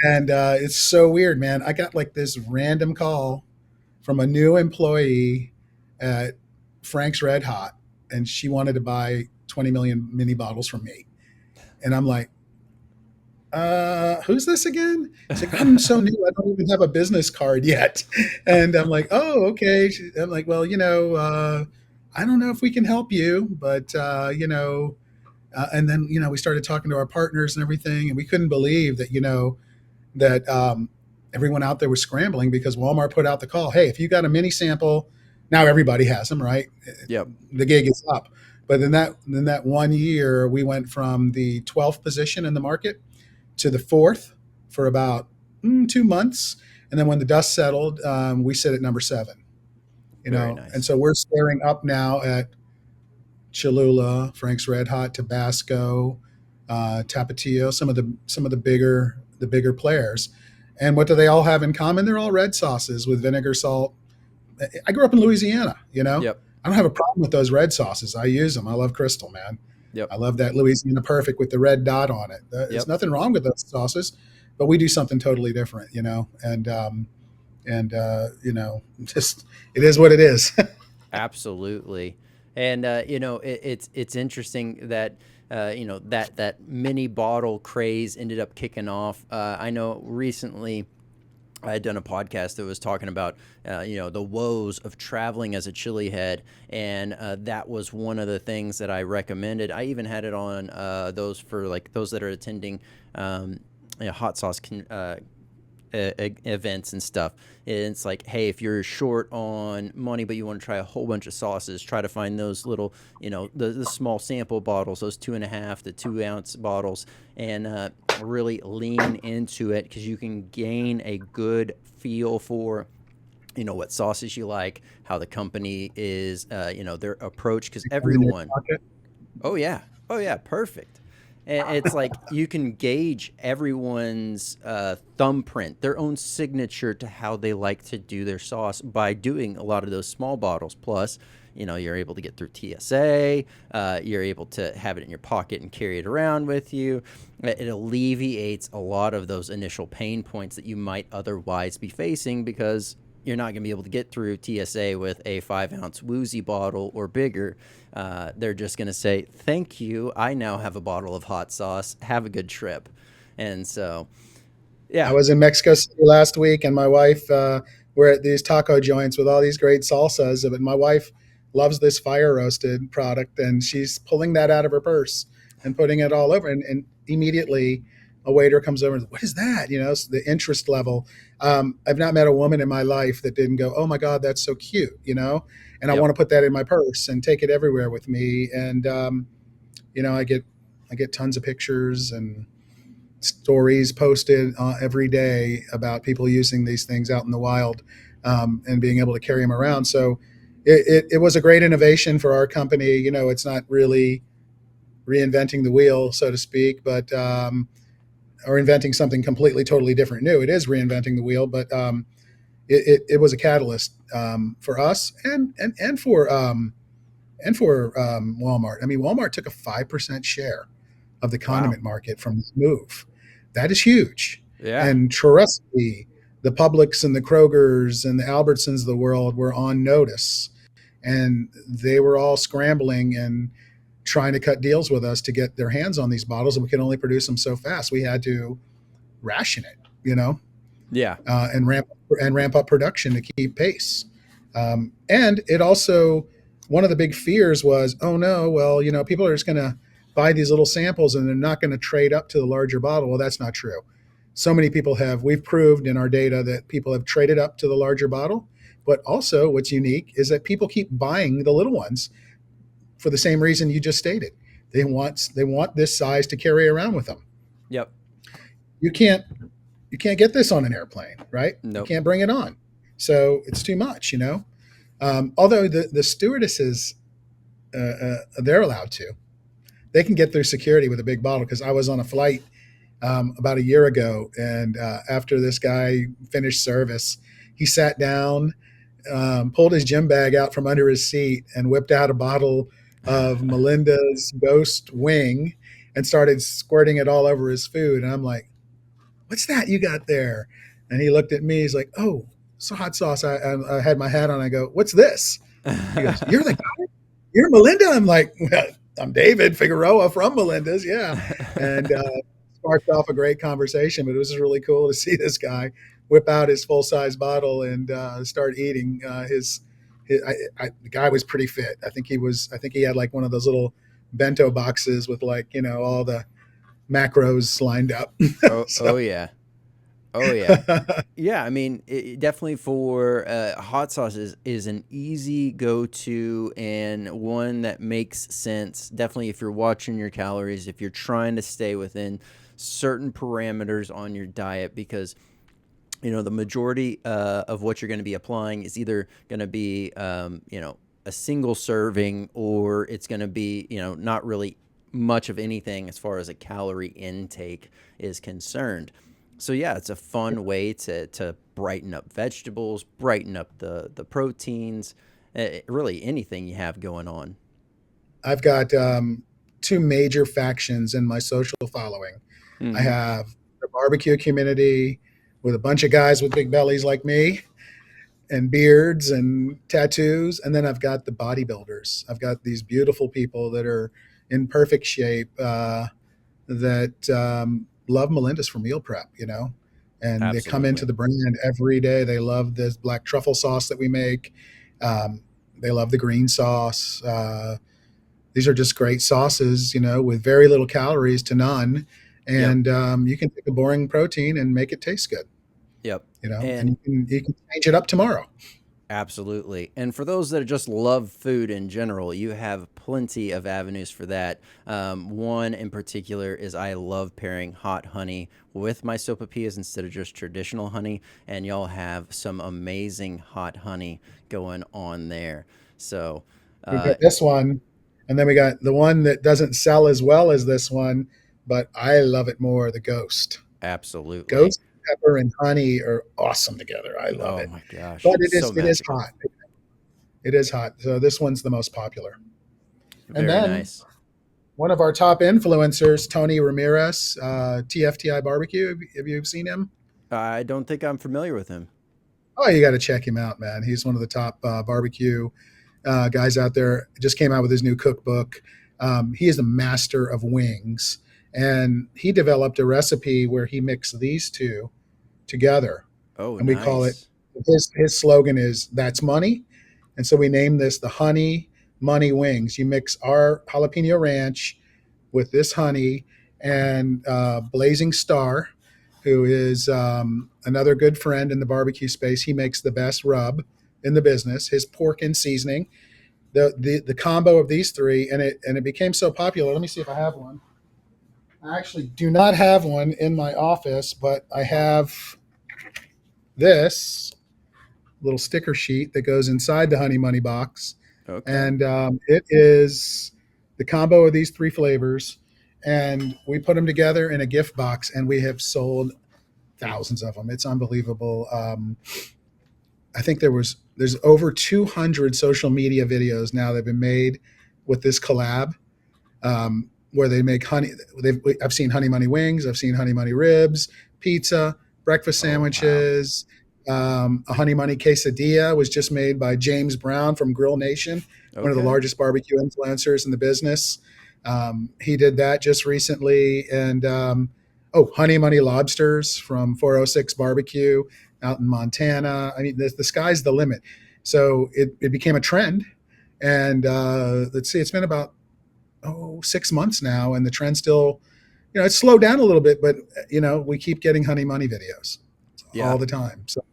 And it's so weird, man. I got like this random call from a new employee at Frank's Red Hot, and she wanted to buy 20 million mini bottles from me. And I'm like, who's this again? She's like, I'm so new. I don't even have a business card yet. And I'm like, oh, okay. I'm like, well, I don't know if we can help you, but and then we started talking to our partners and everything, and we couldn't believe that that everyone out there was scrambling because Walmart put out the call. Hey, if you got a mini sample, now everybody has them, right? Yep. The gig is up. But in that 1 year, we went from the 12th position in the market to the fourth for about 2 months, and then when the dust settled, we sit at number seven. Very And nice. so we're staring up now at Cholula, Frank's Red Hot, Tabasco, Tapatio, some of the bigger players. And what do they all have in common? They're all red sauces with vinegar, salt. I grew up in Louisiana. Yep. I don't have a problem with those red sauces. I use them. I love Crystal, man. Yep. I love that Louisiana Perfect with the red dot on it. There's Yep. nothing wrong with those sauces, but we do something totally different, and just it is what it is. Absolutely. And it's interesting that that mini bottle craze ended up kicking off. I know recently I had done a podcast that was talking about, the woes of traveling as a chili head, and that was one of the things that I recommended. I even had it on those for like those that are attending hot sauce events and stuff. And it's like, hey, if you're short on money but you want to try a whole bunch of sauces, try to find those little, the small sample bottles, those 2.5 to 2 ounce bottles, and really lean into it because you can gain a good feel for what sauces you like, how the company is, their approach, because In your everyone. pocket. Oh yeah. Oh yeah. Perfect. And it's like you can gauge everyone's thumbprint, their own signature to how they like to do their sauce by doing a lot of those small bottles. Plus, you're able to get through TSA. You're able to have it in your pocket and carry it around with you. It alleviates a lot of those initial pain points that you might otherwise be facing because you're not going to be able to get through TSA with a 5 ounce woozy bottle or bigger. They're just going to say, thank you. I now have a bottle of hot sauce. Have a good trip. And so, I yeah. was in Mexico City last week, and my wife, we're at these taco joints with all these great salsas. But my wife loves this fire roasted product, and she's pulling that out of her purse and putting it all over. And immediately, a waiter comes over and says, "What is that?" So the interest level. I've not met a woman in my life that didn't go, "Oh my God, that's so cute," And I Yep. want to put that in my purse and take it everywhere with me. And I get tons of pictures and stories posted every day about people using these things out in the wild, and being able to carry them around. So it was a great innovation for our company. It's not really reinventing the wheel, so to speak, but or inventing something completely, totally different new. It is reinventing the wheel, but it was a catalyst for us and for Walmart. I mean, Walmart took a 5% share of the Wow. condiment market from this move. That is huge. Yeah. And trust me, the Publix and the Krogers and the Albertsons of the world were on notice, and they were all scrambling and trying to cut deals with us to get their hands on these bottles, and we could only produce them so fast. We had to ration it, Yeah. and ramp up production to keep pace. And it also, one of the big fears was, oh no, well, people are just going to buy these little samples and they're not going to trade up to the larger bottle. Well, that's not true. So many people we've proved in our data that people have traded up to the larger bottle. But also, what's unique is that people keep buying the little ones for the same reason you just stated. They want this size to carry around with them. Yep. You can't get this on an airplane, right? You Nope. can't bring it on, so it's too much. Although the stewardesses, they're allowed to, they can get through security with a big bottle. Because I was on a flight about a year ago, and after this guy finished service, he sat down, pulled his gym bag out from under his seat, and whipped out a bottle of Melinda's Ghost Wing and started squirting it all over his food. And I'm like, "What's that you got there?" And he looked at me. He's like, "Oh, it's a hot sauce." I had my hat on. I go, "What's this?" He goes, "You're the guy? You're Melinda?" I'm like, "Well, I'm David Figueroa from Melinda's." Yeah. And sparked off a great conversation. But it was just really cool to see this guy whip out his full size bottle and start eating The guy was pretty fit. I think he had like one of those little bento boxes with like, all the macros lined up. Oh, So oh yeah. Oh yeah. Yeah, I mean, definitely for hot sauce is an easy go-to and one that makes sense. Definitely if you're watching your calories, if you're trying to stay within certain parameters on your diet, because the majority of what you're going to be applying is either going to be a single serving, or it's going to be not really much of anything as far as a calorie intake is concerned. So yeah, it's a fun way to brighten up vegetables, brighten up the proteins, really anything you have going on. I've got two major factions in my social following. I Mm-hmm. have the barbecue community with a bunch of guys with big bellies like me and beards and tattoos. And then I've got the bodybuilders. I've got these beautiful people that are in perfect shape that love Melinda's for meal prep, and they come into Absolutely. the brand every day. They love this black truffle sauce that we make. Um, they love the green sauce. These are just great sauces, with very little calories to none. Yep. And you can take a boring protein and make it taste good, Yep. and And you can change it up tomorrow. absolutely. And for those that just love food in general, you have plenty of avenues for that. One in particular is I love pairing hot honey with my sopapillas instead of just traditional honey. And y'all have some amazing hot honey going on there. So, We've uh, got this one, and then we got the one that doesn't sell as well as this one, but I love it more, the Ghost. absolutely. Ghost pepper and honey are awesome together. I love Oh it. my But gosh. So it is magical. hot. It is hot. So this one's the most popular. And Very then nice. one of our top influencers, Tony Ramirez, TFTI Barbecue. Have you seen him? I don't think I'm familiar with him. Oh, you got to check him out, man. He's one of the top barbecue guys out there. Just came out with his new cookbook. He is a master of wings, and he developed a recipe where he mixed these two together, Oh, and we call it. nice. His slogan is "That's money," and so we named this the Honey Money Wings. You mix our jalapeno ranch with this honey and Blazing Star, who is another good friend in the barbecue space. He makes the best rub in the business. His pork and seasoning, the combo of these three, and it became so popular. Let me see if I have one. I actually do not have one in my office, but I have this little sticker sheet that goes inside the Honey Money box, Okay. and it is the combo of these three flavors. And we put them together in a gift box, and we have sold thousands of them. It's unbelievable. I think there's over 200 social media videos now that have been made with this collab, where they make honey. I've seen honey money wings. I've seen honey money ribs, pizza, breakfast Oh, wow. sandwiches. A honey money quesadilla was just made by James Brown from Grill Nation, one of the Okay. largest barbecue influencers in the business. He did that just recently, and honey money lobsters from 406 Barbecue out in Montana. I mean, the sky's the limit. So it became a trend, and let's see, it's been about 6 months now, and the trend still, it's slowed down a little bit, but we keep getting honey money videos Yeah. all the time. So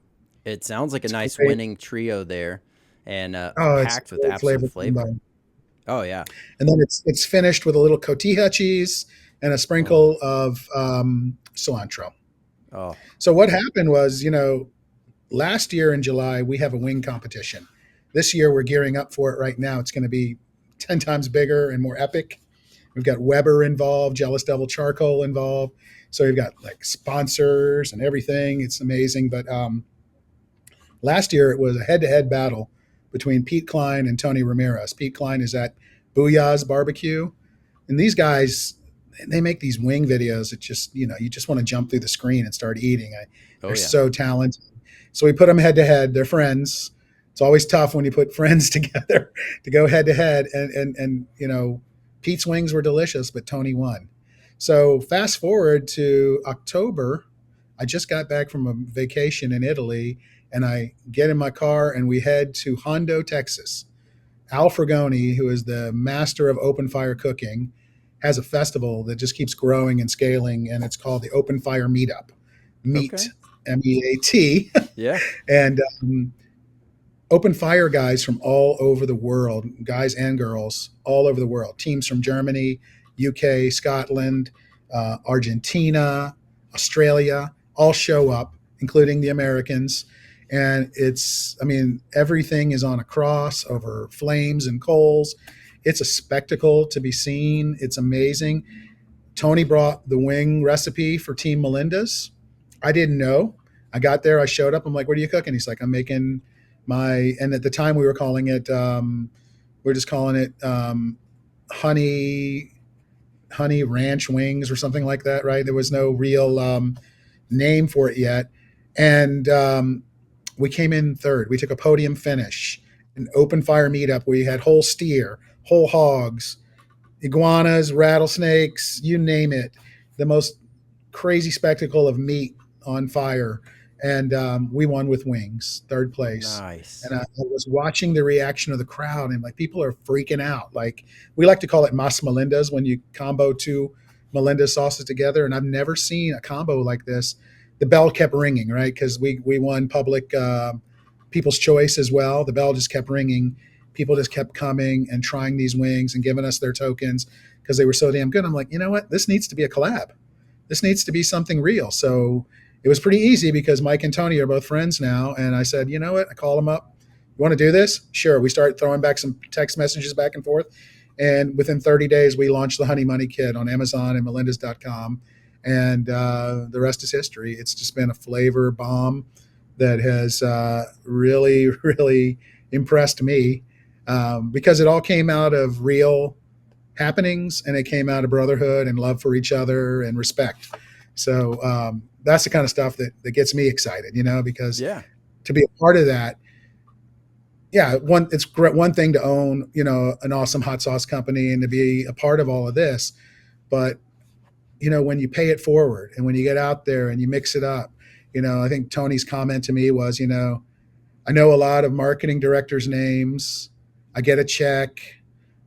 It sounds like a it's nice great. winning trio there, and Oh, it's packed a with great absolute flavor flavor. combo. Oh, yeah. And then it's finished with a little cotija cheese and a Oh, sprinkle of cilantro. oh, So what happened was, last year in July we have a wing competition. This year we're gearing up for it right now. It's going to be 10 times bigger and more epic. We've got Weber involved, Jealous Devil Charcoal involved. So we've got like sponsors and everything. It's amazing. But last year it was a head-to-head battle between Pete Klein and Tony Ramirez. Pete Klein is at Booyah's Barbecue, and these guys, they make these wing videos that just, you just want to jump through the screen and start eating. oh, They're yeah. so talented. So we put them head to head. They're friends. It's always tough when you put friends together to go head to head. And Pete's wings were delicious, but Tony won. So fast forward to October. I just got back from a vacation in Italy, and I get in my car and we head to Hondo, Texas. Al Fragoni, who is the master of open fire cooking, has a festival that just keeps growing and scaling, and it's called the Open Fire Meetup. Okay. Meet, MEAT. Yeah. And open fire guys from all over the world, guys and girls, all over the world. Teams from Germany, UK, Scotland, Argentina, Australia, all show up, including the Americans. And it's, I mean, everything is on a cross over flames and coals. It's a spectacle to be seen. It's amazing. Tony brought the wing recipe for Team Melinda's. I didn't know. I got there. I showed up. I'm like, "What are you cooking?" He's like, "I'm making my." And at the time, we were calling it. We're just calling it honey honey ranch wings or something like that. Right? There was no real name for it yet, and we came in third. We took a podium finish, an open fire meetup. We had whole steer, whole hogs, iguanas, rattlesnakes, you name it. The most crazy spectacle of meat on fire. And we won with wings, third place. Nice. And I was watching the reaction of the crowd, and like people are freaking out. Like we like to call it Mas Melindas when you combo two Melinda sauces together. And I've never seen a combo like this. The bell kept ringing, right? Because we won public People's Choice as well. The bell just kept ringing. People just kept coming and trying these wings and giving us their tokens because they were so damn good. I'm like, you know what? This needs to be a collab. This needs to be something real. So it was pretty easy because Mike and Tony are both friends now. And I said, you know what? I called them up. You want to do this? Sure. We start throwing back some text messages back and forth. And within 30 days, we launched the Honey Money Kit on Amazon and melindas.com. And the rest is history. It's just been a flavor bomb that has really, really impressed me because it all came out of real happenings and it came out of brotherhood and love for each other and respect. So that's the kind of stuff that gets me excited, you know, because Yeah. to be a part of that, yeah, it's great, one thing to own, you know, an awesome hot sauce company and to be a part of all of this. But, you know, when you pay it forward and when you get out there and you mix it up, you know, I think Tony's comment to me was, you know, I know a lot of marketing directors' names. I get a check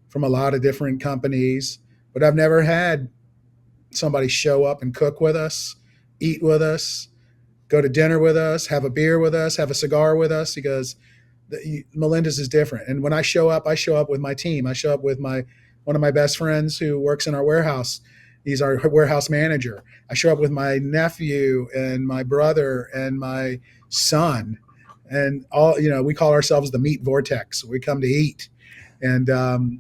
from a lot of different companies, but I've never had somebody show up and cook with us, eat with us, go to dinner with us, have a beer with us, have a cigar with us. Because Melinda's is different. And when I show up with my team. I show up with one of my best friends who works in our warehouse. He's our warehouse manager. I show up with my nephew and my brother and my son, and all, you know, we call ourselves the meat vortex. We come to eat, and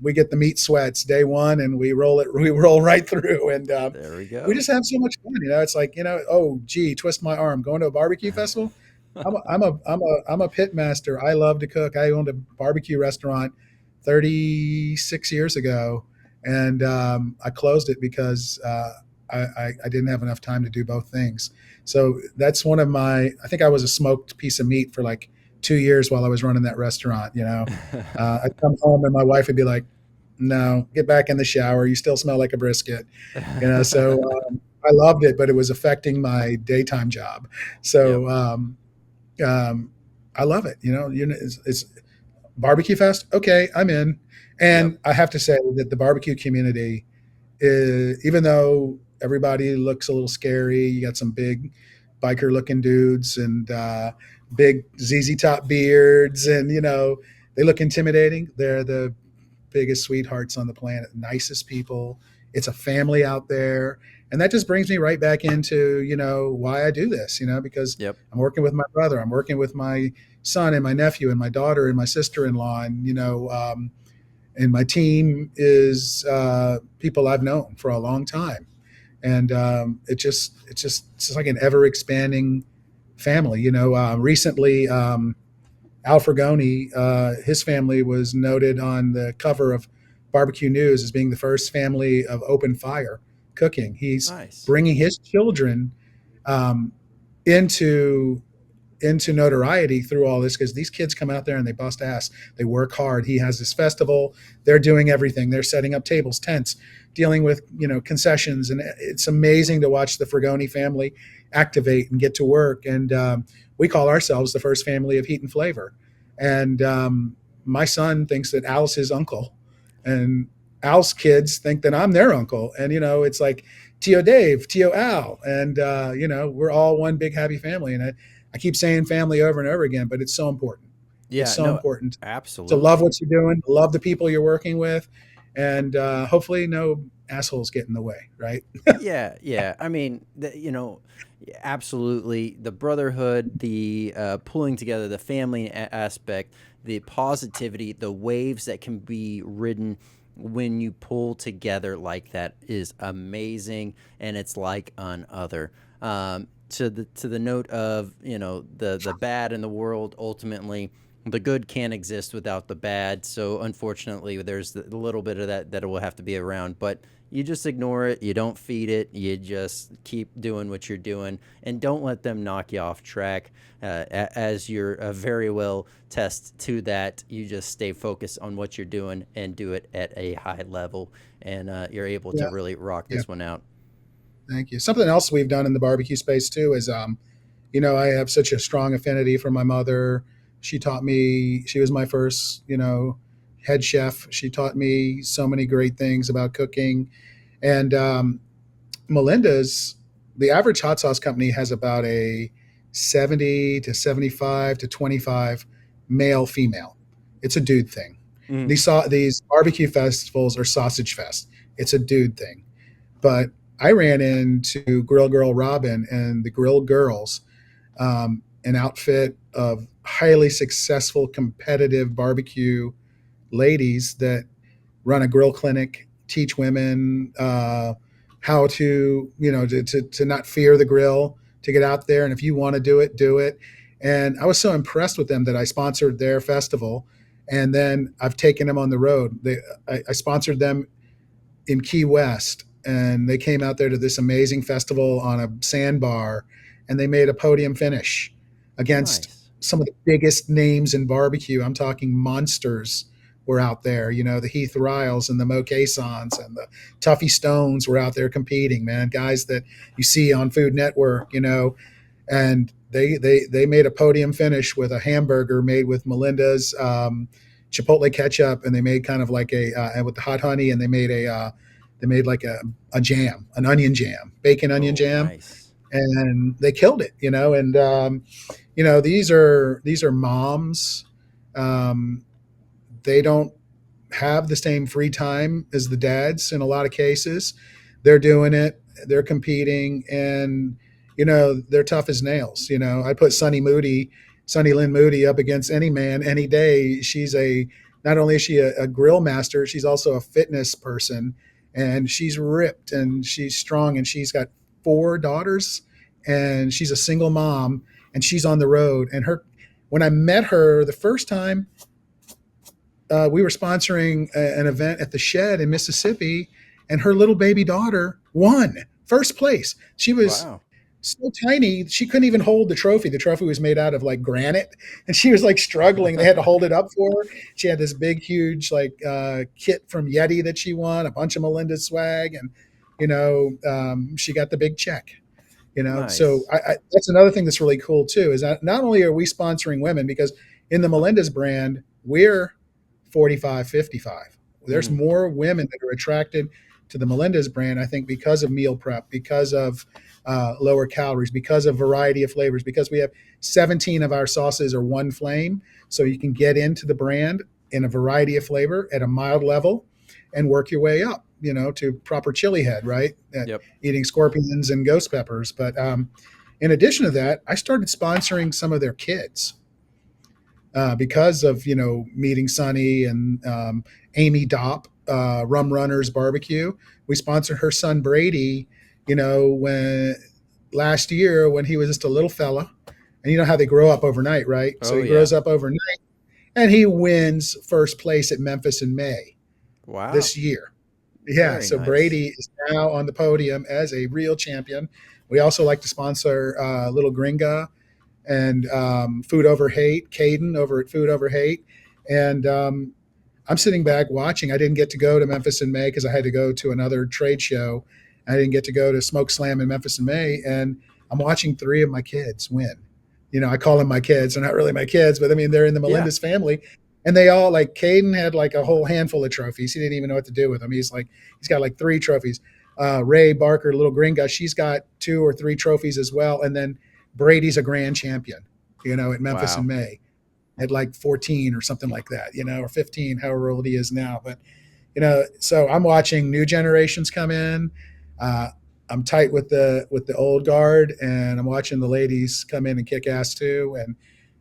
we get the meat sweats day one, and we roll right through, and There we we go. just have so much fun. You know, it's like, you know, oh gee, twist my arm, going to a barbecue festival. I'm a pit master. I love to cook. I owned a barbecue restaurant 36 years ago, and I closed it because I didn't have enough time to do both things. So that's one of my. I think I was a smoked piece of meat for like 2 years while I was running that restaurant. You know, I'd come home and my wife would be like, "No, get back in the shower. You still smell like a brisket." You know, so I loved it, but it was affecting my daytime job. Yep. So um, I love it. You know, it's barbecue fest. Okay, I'm in. Yep. And I have to say that the barbecue community is, even though everybody looks a little scary, you got some big biker looking dudes and big ZZ Top beards, and you know, they look intimidating. They're the biggest sweethearts on the planet, nicest people. It's a family out there. And that just brings me right back into, you know, why I do this, you know, because Yep. I'm working with my brother, I'm working with my son and my nephew and my daughter and my sister-in-law. And, you know, and my team is people I've known for a long time. And it's just like an ever expanding family, you know. Recently, Al Fragoni, his family was noted on the cover of Barbecue News as being the first family of open fire cooking. He's Nice. bringing his children um, into into notoriety through all this because these kids come out there and they bust ass. They work hard. He has this festival. They're doing everything. They're setting up tables, tents, dealing with concessions, and it's amazing to watch the Fragoni family activate and get to work. And we call ourselves the first family of heat and flavor. And my son thinks that Al's his uncle, and Al's kids think that I'm their uncle. And it's like Tio Dave, Tio Al, and we're all one big happy family. And I keep saying family over and over again, but it's so important. It's Yeah, so no, important to love absolutely. what you're doing, love the people you're working with, and hopefully no assholes get in the way, right? Yeah, yeah. I mean, absolutely. The brotherhood, the pulling together, the family aspect, the positivity, the waves that can be ridden when you pull together like that is amazing, and it's like on other. To the note of the bad in the world, ultimately the good can't exist without the bad. So unfortunately, there's a little bit of that will have to be around, but you just ignore it. You don't feed it. You just keep doing what you're doing, and don't let them knock you off track. As you're very well test to that, you just stay focused on what you're doing and do it at a high level, and you're able Yeah, to really rock yeah. this one out. Thank you. Something else we've done in the barbecue space too is, I have such a strong affinity for my mother. She taught me. She was my first, head chef. She taught me so many great things about cooking. And Melinda's, the average hot sauce company has about a 70 to 75 to 25 male female. It's a dude thing. Mm, These barbecue festivals are sausage fest. It's a dude thing. But I ran into Grill Girl Robin and the Grill Girls, an outfit of highly successful competitive barbecue ladies that run a grill clinic, teach women how to, to not fear the grill, to get out there. And if you want to do it, do it. And I was so impressed with them that I sponsored their festival. And then I've taken them on the road. I sponsored them in Key West, and they came out there to this amazing festival on a sandbar, and they made a podium finish against nice. some of the biggest names in barbecue. I'm talking monsters were out there. The Heath Riles and the Mo Caissons and the Tuffy Stones were out there competing, man. Guys that you see on Food Network, and they made a podium finish with a hamburger made with Melinda's chipotle ketchup, and they made kind of like and with the hot honey, and they made like a jam, an onion jam, bacon onion Oh, jam, nice. and they killed it, and these are moms. Um, they don't have the same free time as the dads in a lot of cases. They're doing it, they're competing, and they're tough as nails. I put Sunny Lynn Moody up against any man any day. She's a not only is she a grill master, she's also a fitness person, and she's ripped and she's strong, and she's got 4 daughters, and she's a single mom, and she's on the road. And her when I met her the first time, we were sponsoring an event at the Shed in Mississippi, and her little baby daughter won first place. She was Wow. so tiny she couldn't even hold the trophy. The trophy was made out of like granite, and she was like struggling. They had to hold it up for her. She had this big, huge like kit from Yeti that she won, a bunch of Melinda swag, and she got the big check. So Nice. that's another thing that's really cool too, is that not only are we sponsoring women, because in the Melinda's brand we're 45, 55. There's Mm, more women that are attracted to the Melinda's brand, I think, because of meal prep, because of lower calories, because of variety of flavors, because we have 17 of our sauces are one flame. So you can get into the brand in a variety of flavor at a mild level and work your way up, to proper chili head, right? At yep. eating scorpions and ghost peppers. But in addition to that, I started sponsoring some of their kids because of meeting Sunny and Amy Dopp, Rum Runners Barbecue. We sponsored her son Brady. When last year when he was just a little fella, and you know how they grow up overnight, right? So Oh, he yeah. grows up overnight, and he wins first place at Memphis in May Wow. this year. Yeah, Very so nice. Brady is now on the podium as a real champion. We also like to sponsor Little Gringa, and Food Over Hate, Caden over at Food Over Hate, and I'm sitting back watching. I didn't get to go to Memphis in May because I had to go to another trade show. I didn't get to go to Smoke Slam in Memphis in May, and I'm watching three of my kids win. I call them my kids. They're not really my kids, but I mean they're in the Yeah. Melendez family, and they all like Caden had like a whole handful of trophies. He didn't even know what to do with them. He's got like three trophies. Ray Barker, little green guy, she's got two or three trophies as well, and then Brady's a grand champion. At Memphis in Wow. May at like 14 or something like that, or 15, however old he is now. But, so I'm watching new generations come in. Uh, I'm tight with the old guard, and I'm watching the ladies come in and kick ass too. And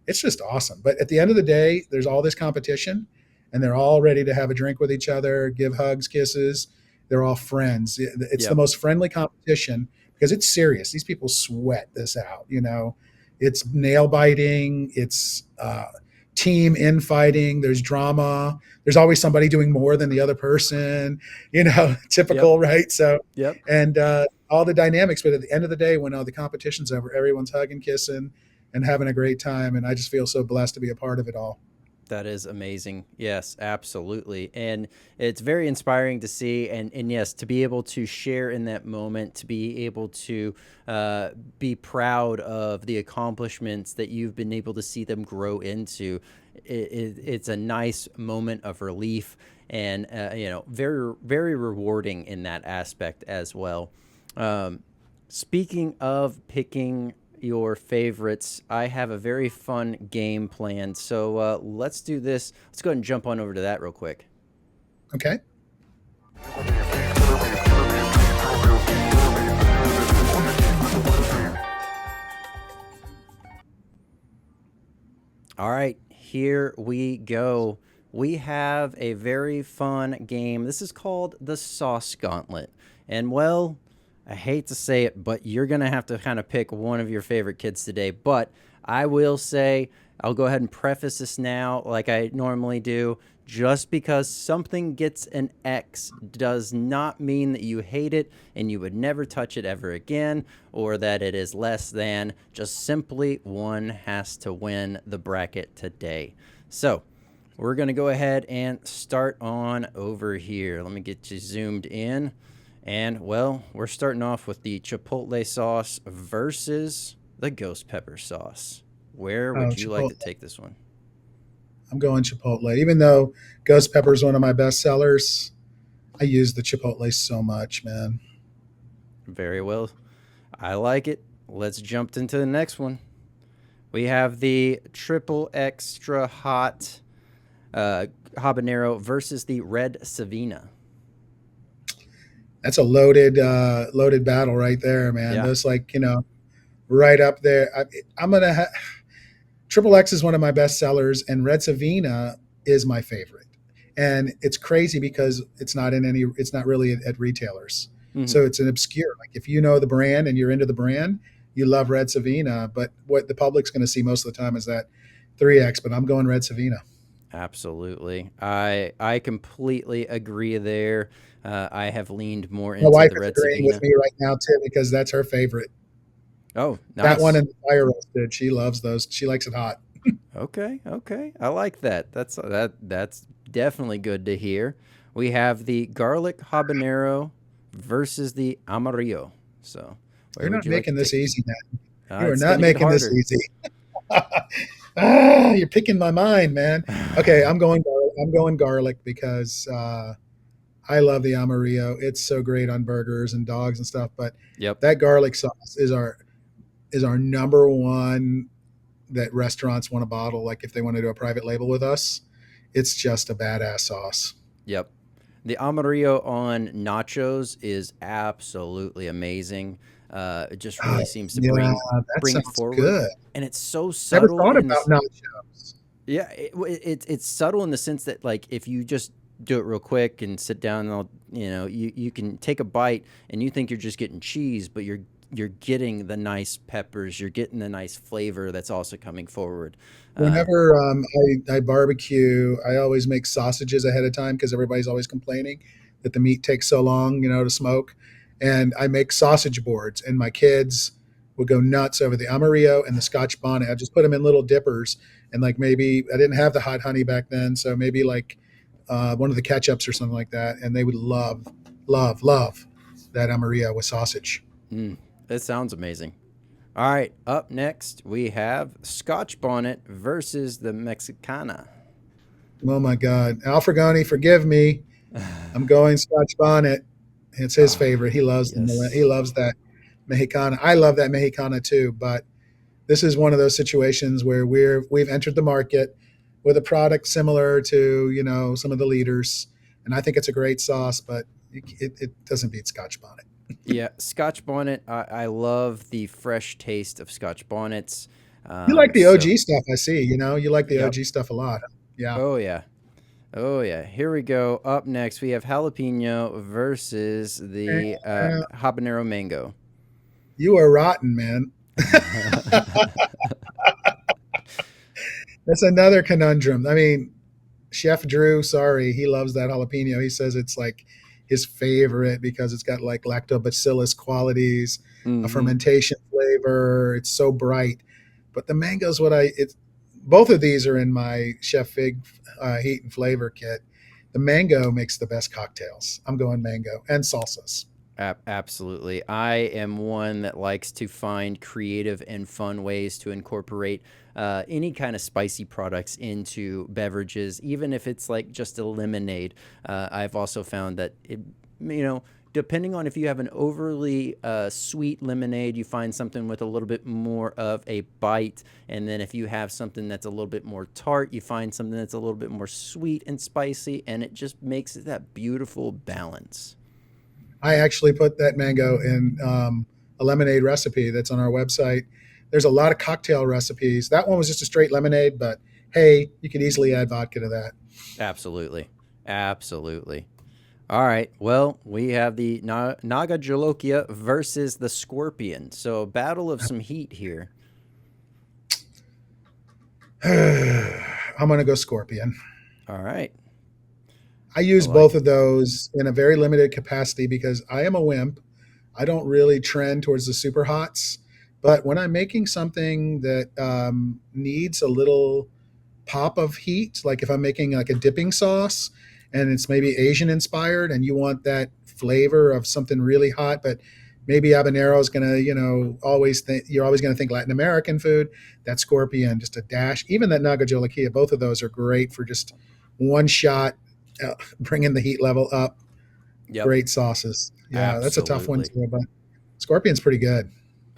it's just awesome. But at the end of the day, there's all this competition, and they're all ready to have a drink with each other, give hugs, kisses. They're all friends. It's the Yep. most friendly competition because it's serious. These people sweat this out. It's nail biting. It's team infighting. There's drama. There's always somebody doing more than the other person. Yep. Typical, right? So, Yep. and all the dynamics. But at the end of the day, when all the competition's over, everyone's hugging, kissing, and having a great time. And I just feel so blessed to be a part of it all. That is amazing. Yes, absolutely. And it's very inspiring to see. And yes, to be able to share in that moment, to be able to be proud of the accomplishments that you've been able to see them grow into. It's a nice moment of relief and, very, very rewarding in that aspect as well. Um, Speaking of picking your favorites, I have a very fun game planned. So let's do this. Let's go ahead and jump on over to that real quick. Okay. All right, here we go. We have a very fun game. This is called the Sauce Gauntlet. And well, I hate to say it, but you're going to have to kind of pick one of your favorite kids today. But I will say, I'll go ahead and preface this now like I normally do. Just because something gets an X does not mean that you hate it and you would never touch it ever again, or that it is less than. Just simply one has to win the bracket today. So we're going to go ahead and start on over here. Let me get you zoomed in. And, well, we're starting off with the Chipotle sauce versus the ghost pepper sauce. Where Oh, would you like Chipotle. to take this one? I'm going Chipotle. Even though Ghost Pepper is one of my best sellers, I use the Chipotle so much, man. Very well. I like it. Let's jump into the next one. We have the triple extra hot habanero versus the red Savina. That's a loaded battle right there, man. Yeah. Those right up there. I'm gonna. Triple X is one of my best sellers, and Red Savina is my favorite. And it's crazy because it's not really at retailers. Mm-hmm. So it's an obscure. Like if you know the brand and you're into the brand, you love Red Savina. But what the public's going to see most of the time is that 3X. But I'm going Red Savina. Absolutely. I completely agree there. I have leaned more My into wife the is red agreeing with Savina. me right now too because that's her favorite. Oh, That one nice. and the fire roasted. She loves those. She likes it hot. Okay, okay. I like that. That's definitely good to hear. We have the garlic habanero versus the amarillo. So, where You're would not you like to making this take this? easy, man. You are It's not going to get making this harder. easy. You're picking my mind, man. Okay, I'm going garlic because I love the Amarillo. It's so great on burgers and dogs and stuff. But Yep. that garlic sauce is our number one that restaurants want to bottle. Like if they want to do a private label with us, it's just a badass sauce. Yep. The amarillo on nachos is absolutely amazing. It just really Oh, seems to yeah, that bring it sounds forward, good. and it's so Never subtle thought in about this. nachos. Yeah, it's subtle in the sense that like if you just do it real quick and sit down and you can take a bite and you think you're just getting cheese, but you're getting the nice peppers, you're getting the nice flavor that's also coming forward. Uh, Whenever I barbecue, I always make sausages ahead of time because everybody's always complaining that the meat takes so long, to smoke. And I make sausage boards, and my kids would go nuts over the Amarillo and the Scotch bonnet. I just put them in little dippers, and like maybe I didn't have the hot honey back then, so maybe like one of the ketchups or something like that, and they would love that Amarillo with sausage. Mm, that sounds amazing. All right, up next we have Scotch bonnet versus the Mexicana. Oh my God, Alfregoni, forgive me. I'm going Scotch bonnet. It's his Ah, favorite. He yes. loves that Mexicana. I love that Mexicana too, but this is one of those situations where we've entered the market with a product similar to some of the leaders, and I think it's a great sauce, but it doesn't beat Scotch bonnet. Yeah, Scotch bonnet. I love the fresh taste of Scotch bonnets. You like the So, OG stuff, I see. You like the yep. OG stuff a lot. Yeah, Oh yeah. Oh yeah. Here we go. Up next, we have jalapeno versus the Uh, habanero mango. you are rotten, man. That's another conundrum. I mean, Chef Drew, sorry, he loves that jalapeno. He says it's like his favorite because it's got like lactobacillus qualities, a Hmm. fermentation flavor. It's so bright. But the mango's what I it's both of these are in my Chef Fig heat and flavor kit. The mango makes the best cocktails. I'm going mango and salsas. Absolutely. I am one that likes to find creative and fun ways to incorporate any kind of spicy products into beverages, even if it's like just a lemonade. I've also found that you know, depending on if you have an overly sweet lemonade, you find something with a little bit more of a bite. And then if you have something that's a little bit more tart, you find something that's a little bit more sweet and spicy. And it just makes that beautiful balance. I actually put that mango in a lemonade recipe that's on our website. There's a lot of cocktail recipes. That one was just a straight lemonade, but hey, you could easily add vodka to that. Absolutely. Absolutely. All right. Well, we have the Naga Jalokia versus the Scorpion. So, battle of some heat here. I'm going to go scorpion. All right. I I use like both it. of those in a very limited capacity because I am a wimp. I don't really trend towards the super hots. But when I'm making something that needs a little pop of heat, like if I'm making like a dipping sauce and it's maybe Asian inspired and you want that flavor of something really hot, but maybe habanero is going to, always think you're always going to think Latin American food, that scorpion, just a dash, even that Naga Jolokia, both of those are great for just one shot, bringing the heat level up. Yep. Great sauces. Yeah, that's a tough one Absolutely. too, but scorpion's pretty good.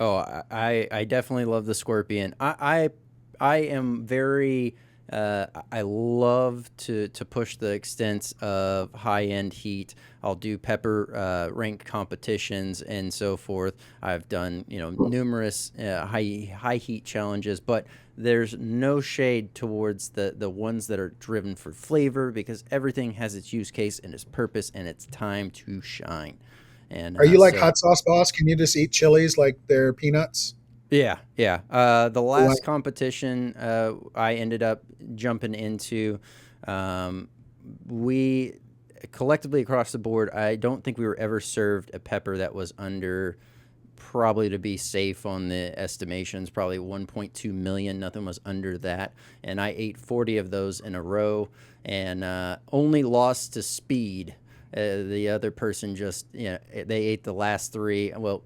Oh, I definitely love the Scorpion. I am very I love to push the extents of high end heat. I'll do pepper rank competitions and so forth. I've done numerous high heat challenges, but there's no shade towards the ones that are driven for flavor because everything has its use case and its purpose and its time to shine. And Are you like so hot sauce boss? Can you just eat chilies like they're peanuts? yeah, yeah. The Well, last competition I ended up jumping into, um, we collectively across the board, I don't think we were ever served a pepper that was under, probably to be safe on the estimations, probably 1.2 million. Nothing was under that. And I ate 40 of those in a row and only lost to speed. The other person just, they ate the last three. Well,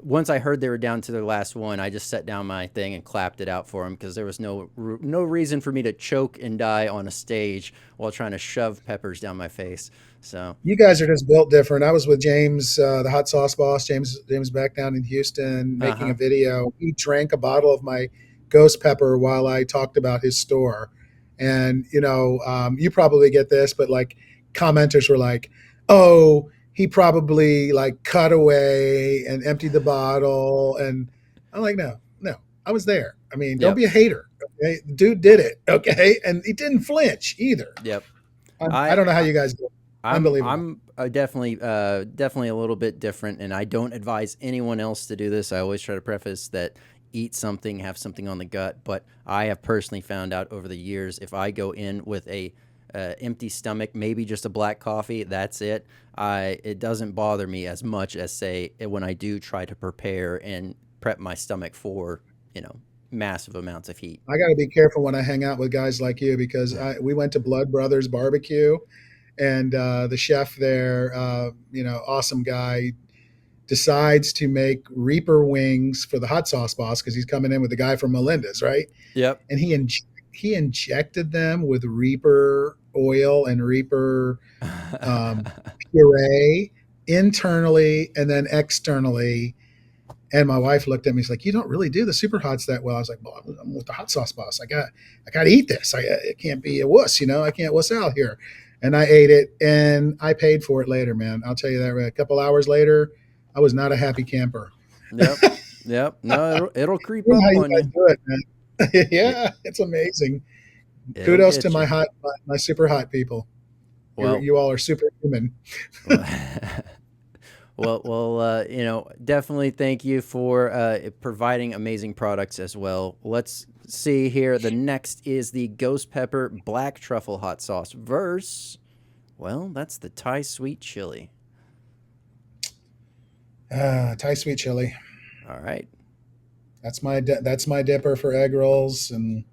once I heard they were down to their last one, I just set down my thing and clapped it out for them because there was no reason for me to choke and die on a stage while trying to shove peppers down my face. So, you guys are just built different. I was with James, the hot sauce boss, James Beck down in Houston, uh making a huh. video. He drank a bottle of my ghost pepper while I talked about his store. And you probably get this, but like commenters were like, "Oh, he probably like cut away and emptied the bottle." And I'm like, "No, no, I was there. I mean, don't Yep. be a hater. Okay, the dude did it. Okay, and he didn't flinch either. Yep. I I, don't know how I you guys do it. Unbelievable." I'm definitely a little bit different, and I don't advise anyone else to do this. I always try to preface that eat something, have something on the gut. But I have personally found out over the years if I go in with a empty stomach, maybe just a black coffee, that's it. It doesn't bother me as much as say when I do try to prepare and prep my stomach for, massive amounts of heat. I got to be careful when I hang out with guys like you because we went to Blood Brothers Barbecue, and the chef there, awesome guy, decides to make Reaper wings for the hot sauce boss because he's coming in with the guy from Melinda's, right? Yep. And he injected them with Reaper oil and Reaper puree internally and then externally. And my wife looked at me. She's like, "You don't really do the Superhots that well." I was like, "Well, I'm with the hot sauce boss. I got to eat this. I can't be a wuss, I can't wuss out here." And I ate it, and I paid for it later, man. I'll tell you that. A couple hours later, I was not a happy camper. Yep. Yep. No, it'll creep You know up how you on guys you. do it, man. It, Yeah, it's amazing. it'll Kudos to get you. my super hot people. Well, You all are superhuman. definitely thank you for providing amazing products as well. Let's see here. The next is the Ghost Pepper Black Truffle Hot Sauce versus, well, that's the Thai Sweet Chili. Thai sweet chili. All right. That's my dipper for egg rolls and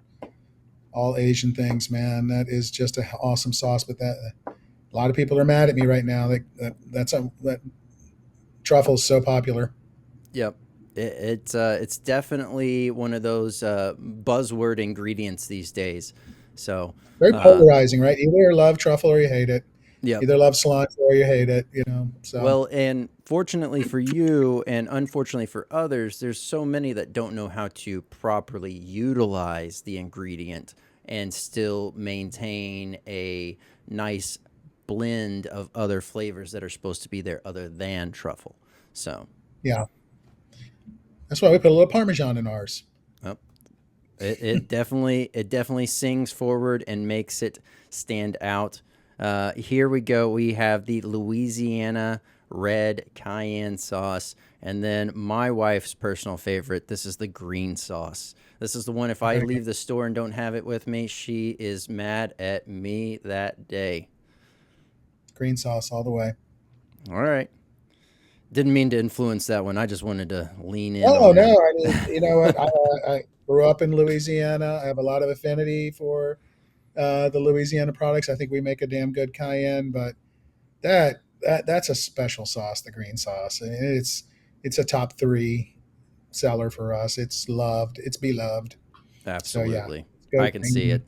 all Asian things, man. That is just an awesome sauce. But that a lot of people are mad at me right now. That truffle's so popular. Yep. It's definitely one of those buzzword ingredients these days. So, Very uh, polarizing, right? Either love truffle or you hate it. yep. Either love cilantro or you hate it. So Well, and fortunately for you, and unfortunately for others, there's so many that don't know how to properly utilize the ingredient and still maintain a nice blend of other flavors that are supposed to be there other than truffle. So, yeah, that's why we put a little Parmesan in ours. oh, it definitely sings forward and makes it stand out. Here we go. We have the Louisiana red cayenne sauce, and then my wife's personal favorite. This is the green sauce. This is the one. If I leave the store and don't have it with me, she is mad at me that day. Green sauce all the way. All right. Didn't mean to influence that one. I just wanted to lean in Oh on no, that. I mean, you know what? I grew up in Louisiana. I have a lot of affinity for the Louisiana products. I think we make a damn good cayenne, but that's a special sauce, the green sauce. And it's a top three seller for us. It's loved. It's beloved. So yeah, Absolutely. go I can see green. it.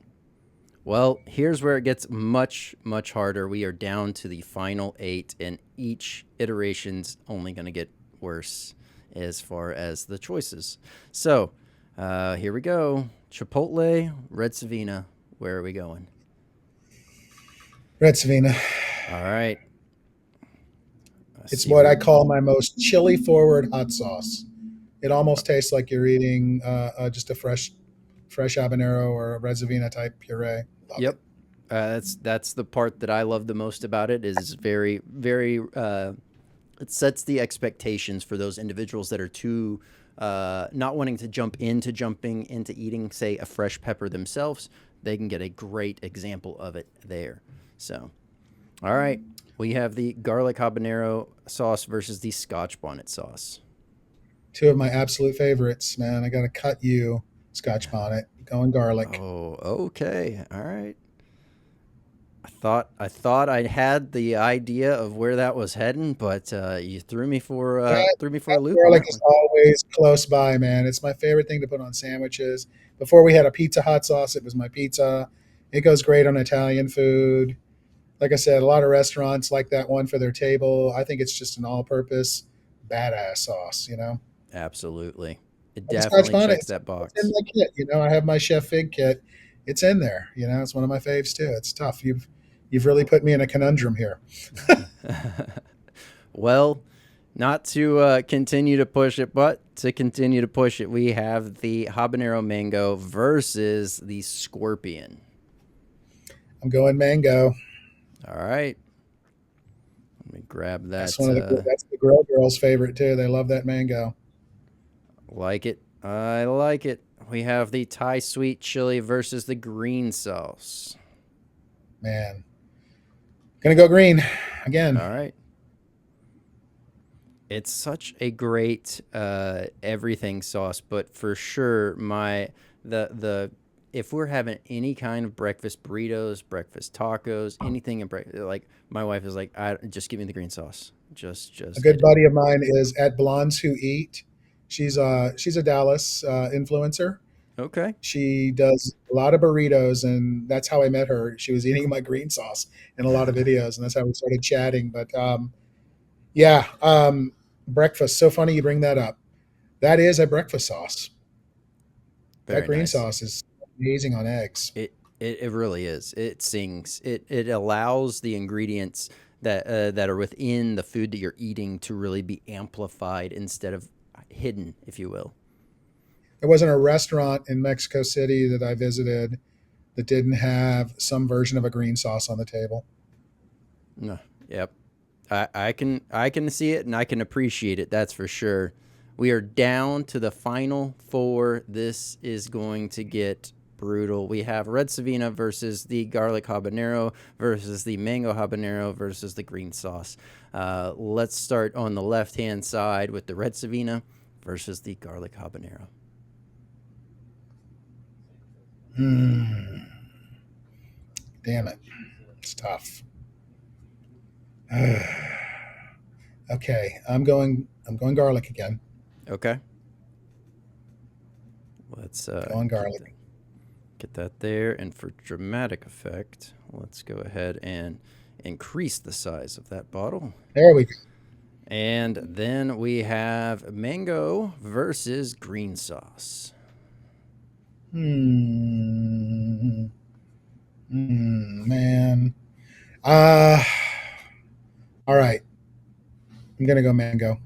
Well, here's where it gets much, much harder. We are down to the final 8, and each iteration's only going to get worse as far as the choices. So, here we go. Chipotle, Red Savina. Where are we going? Red Savina. All right. Let's It's see what who. I call my most chili forward hot sauce. It almost tastes like you're eating just a fresh habanero or a Red Savina type puree. Love it. Yep. That's the part that I love the most about it. Is very very. It sets the expectations for those individuals that are too not wanting to jumping into eating, say, a fresh pepper themselves. They can get a great example of it there. So, all right, we have the garlic habanero sauce versus the Scotch bonnet sauce. Two of my absolute favorites, man. I got to cut you, Scotch bonnet, going garlic. Oh, okay, all right. I thought I had the idea of where that was heading, but you That, threw me for a that loop on garlic that is one. always close by, man. It's my favorite thing to put on sandwiches. Before we had a pizza hot sauce, it was my pizza. It goes great on Italian food. Like I said, a lot of restaurants like that one for their table. I think it's just an all-purpose badass sauce. Absolutely, it Like a Scotch definitely bonnet, checks that it's in box. my kit. I have my Chef Fig kit. It's in there. It's one of my faves too. It's tough. You've really put me in a conundrum here. Well, not to continue to push it, but to continue to push it, we have the habanero mango versus the scorpion. I'm going mango. All right, let me grab That's that. one of the that's the grill girls' favorite too. They love that mango. Like it. I like it. We have the Thai sweet chili versus the green sauce. Man, gonna go green again. All right. It's such a great everything sauce, but for sure, the if we're having any kind of breakfast burritos, breakfast tacos, anything in like my wife is like, I just give me the green sauce, A just good hit it. buddy of mine is at Blondes Who Eat. She's a Dallas influencer. Okay, She does a lot of burritos, and that's how I met her. She was eating my green sauce in a lot of videos, and that's how we started chatting. But yeah, breakfast. So funny you bring that up. That is a breakfast sauce. That very green nice. sauce is amazing on eggs. It really is. It sings. It allows the ingredients that are within the food that you're eating to really be amplified instead of hidden, if you will. There wasn't a restaurant in Mexico City that I visited that didn't have some version of a green sauce on the table. No, yep. I can see it and I can appreciate it. That's for sure. We are down to the final four. This is going to get brutal. We have red Savina versus the garlic habanero versus the mango habanero versus the green sauce. Let's start on the left hand side with the red Savina versus the garlic habanero. Hmm. Damn it, it's tough. Okay, I'm going garlic again. Okay, let's Going garlic. get that there. And for dramatic effect, let's go ahead and increase the size of that bottle. There we go. And then we have mango versus green sauce. Hmm. Man. Uh all right. I'm gonna go mango.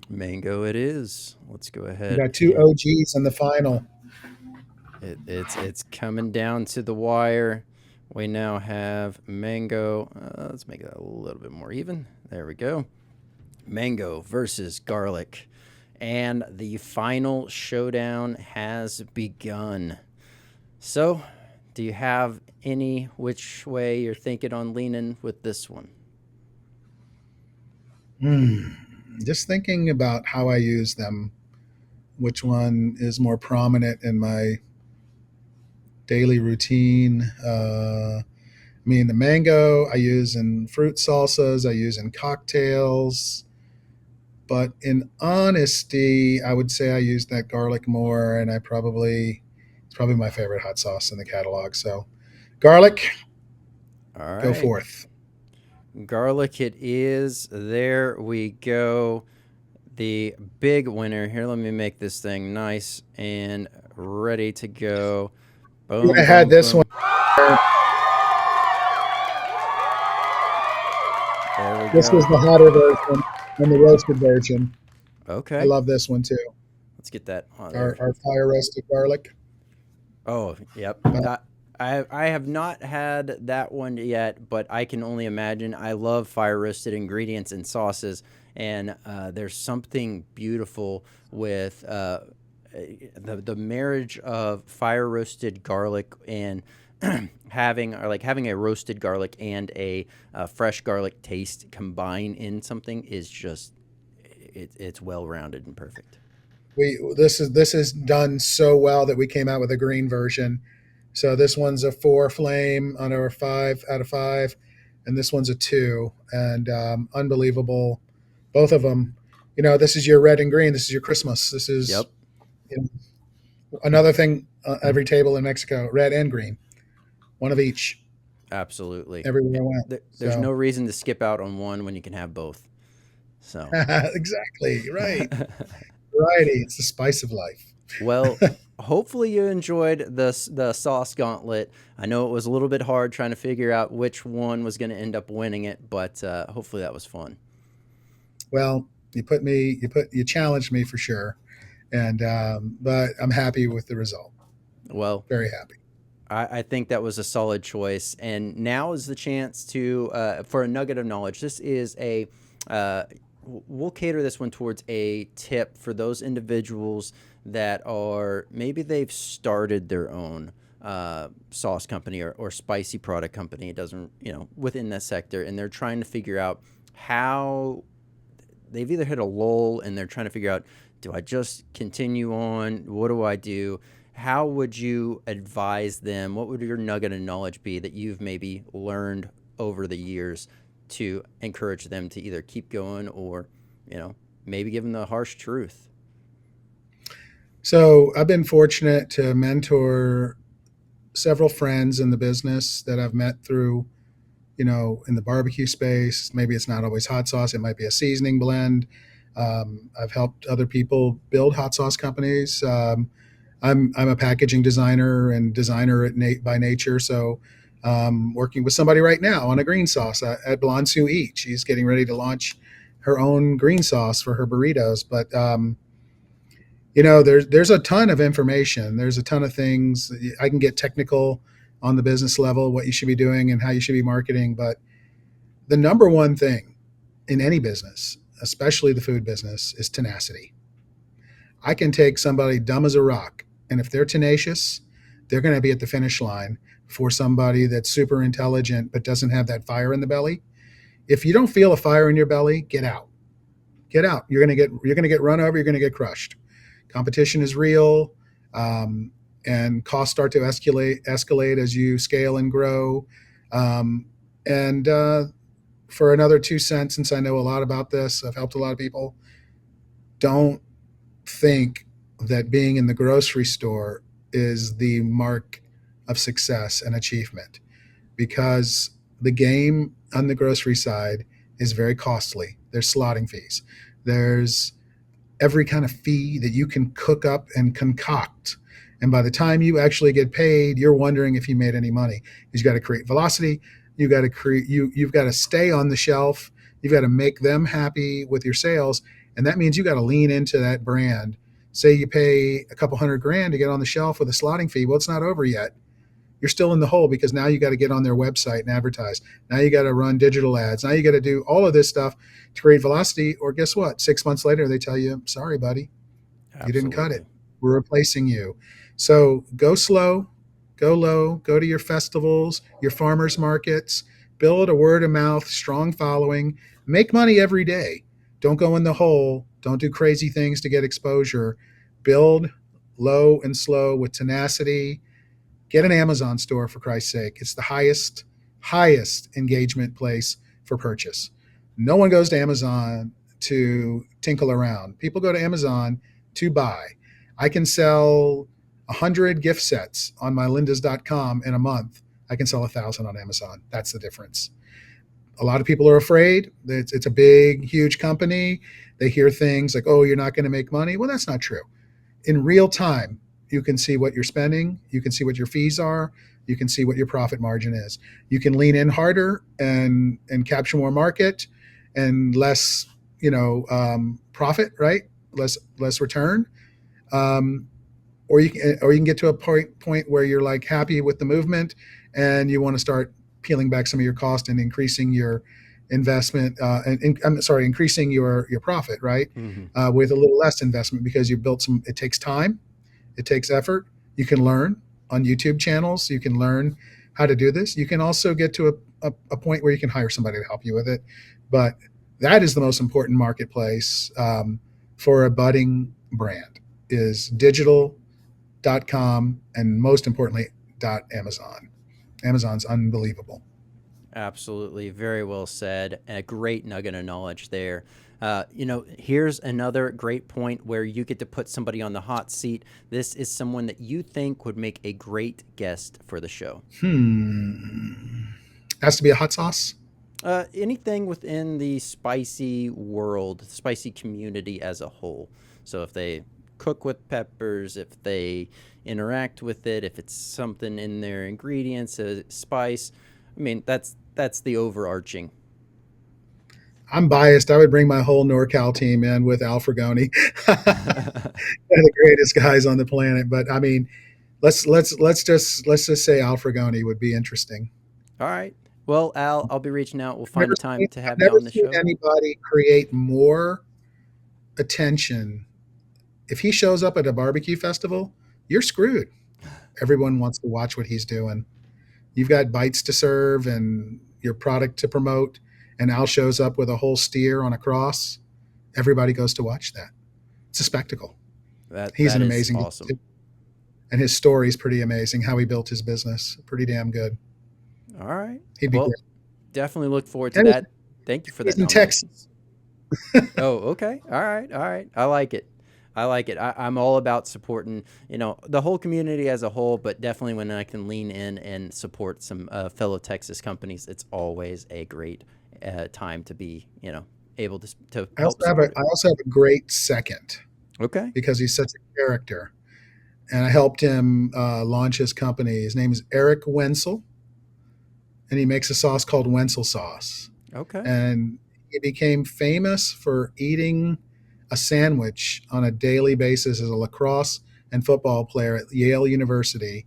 Mango it is. Let's go We ahead got two and OGs in the final. it's coming down to the wire. We now have mango. Let's make it a little bit more even. There we go. Mango versus garlic. And the final showdown has begun. So, do you have any which way you're thinking on leaning with this one? Hmm. Just thinking about how I use them, which one is more prominent in my daily routine. I mean, the mango I use in fruit salsas, I use in cocktails. But in honesty, I would say I use that garlic more, and it's probably my favorite hot sauce in the catalog. So, garlic, All go right. forth. Garlic it is. There we go. The big winner. Here, let me make this thing nice and ready to go. I Boom, had boom, this one. boom. There we This was go. the hotter version and the roasted version. I Okay. love this one too. Let's get that on there. Our fire roasted garlic. Oh, yep. Uh, I have not had that one yet, but I can only imagine. I love fire roasted ingredients and sauces, and there's something beautiful with the marriage of fire roasted garlic and having a roasted garlic and a fresh garlic taste combine in something is just it's well rounded and perfect. this is done so well that we came out with a green version. So this one's a 4 flame on our 5 out of 5, and this one's a 2, and unbelievable. Both of them. You know, this is your red and green. This is your Christmas. This is, Yep, you know, another thing. Every table in Mexico, red and green, one of each, absolutely. everywhere I went. There's So no reason to skip out on one when you can have both. So, exactly right. Variety. It's the spice of life. well, hopefully you enjoyed the Sauce Gauntlet. I know it was a little bit hard trying to figure out which one was going to end up winning it, but hopefully that was fun. Well, you challenged me for sure, and but I'm happy with the result. Well, Very happy. I think that was a solid choice, and now is the chance to for a nugget of knowledge. This is a we'll cater this one towards a tip for those individuals that are maybe they've started their own sauce company or spicy product company. It doesn't within that sector, and they're trying to figure out how they've either hit a lull and they're trying to figure out, do I just continue on? What do I do? How would you advise them? What would your nugget of knowledge be that you've maybe learned over the years to encourage them to either keep going or, maybe give them the harsh truth? So I've been fortunate to mentor several friends in the business that I've met through, in the barbecue space. Maybe it's not always hot sauce, it might be a seasoning blend. I've helped other people build hot sauce companies. I'm a packaging designer and designer by nature. So working with somebody right now on a green sauce at Blonde Sue Eat. She's getting ready to launch her own green sauce for her burritos. But there's a ton of information. There's a ton of things. I can get technical on the business level, what you should be doing and how you should be marketing. But the number one thing in any business, especially the food business, is tenacity. I can take somebody dumb as a rock, and if they're tenacious, they're going to be at the finish line for somebody that's super intelligent but doesn't have that fire in the belly. If you don't feel a fire in your belly, get out. Get out. You're going to get run over. You're going to get crushed. Competition is real, and costs start to escalate as you scale and grow. And For another 2 cents, since I know a lot about this, I've helped a lot of people. Don't think that being in the grocery store is the mark of success and achievement, because the game on the grocery side is very costly. There's slotting fees. There's every kind of fee that you can cook up and concoct. And by the time you actually get paid, you're wondering if you made any money. You've got to create velocity. You've got to stay on the shelf. You've got to make them happy with your sales. And that means you got to lean into that brand. Say you pay a couple $100,000 to get on the shelf with a slotting fee. Well, it's not over yet. You're still in the hole, because now you got to get on their website and advertise. Now you got to run digital ads. Now you got to do all of this stuff to create velocity. Or guess what? 6 months later, they tell you, sorry, buddy, you didn't cut it. Absolutely. We're replacing you. So go slow, go low, go to your festivals, your farmers markets, build a word of mouth, strong following, make money every day. Don't go in the hole. Don't do crazy things to get exposure. Build low and slow with tenacity. Get an Amazon store, for Christ's sake. It's the highest engagement place for purchase. No one goes to Amazon to tinkle around. People go to Amazon to buy. I can sell 100 gift sets on my lindas.com in a month. I can sell 1,000 on Amazon. That's the difference. A lot of people are afraid. It's a big, huge company. They hear things like, oh, you're not going to make money. Well, that's not true. In real time, you can see what you're spending. You can see what your fees are. You can see what your profit margin is. You can lean in harder and capture more market and less, profit, right? Less return. Or you can get to a point where you're like happy with the movement and you want to start peeling back some of your cost and increasing your investment. Increasing your profit, right? With a little less investment, because you built some. It takes time. It takes effort. You can learn on YouTube channels. You can learn how to do this. You can also get to a point where you can hire somebody to help you with it. But that is the most important marketplace for a budding brand, is digital.com, and most importantly, .amazon. Amazon's unbelievable. Absolutely. Very well said. A great nugget of knowledge there. Here's another great point where you get to put somebody on the hot seat. This is someone that you think would make a great guest for the show. Has to be a hot sauce. Anything within the spicy world, spicy community as a whole. So if they cook with peppers, if they interact with it, if it's something in their ingredients, a spice. I mean, that's the overarching. I'm biased. I would bring my whole NorCal team in with Al Fragoni. They're the greatest guys on the planet. But I mean, let's just say Al Fragoni would be interesting. All right. Well, Al, I'll be reaching out. We'll I've never find a time seen, to I've have you never on the seen show. anybody create more attention. If he shows up at a barbecue festival, you're screwed. Everyone wants to watch what he's doing. You've got bites to serve and your product to promote, and Al shows up with a whole steer on a cross. everybody goes to watch that. It's a spectacle. He's That an is amazing awesome. dude, and his story is pretty amazing. How he built his business, pretty damn good. All right. He'd be Well, great. definitely look forward to And that. Thank you for he's that in nomination. Texas. Oh, okay. All right. All right. I like it. I like it. I'm all about supporting, the whole community as a whole, but definitely when I can lean in and support some fellow Texas companies, it's always a great time to be, able to help support it. I also have a great second Okay. because he's such a character, and I helped him launch his company. His name is Eric Wenzel, and he makes a sauce called Wenzel sauce. Okay. And he became famous for eating a sandwich on a daily basis as a lacrosse and football player at Yale University,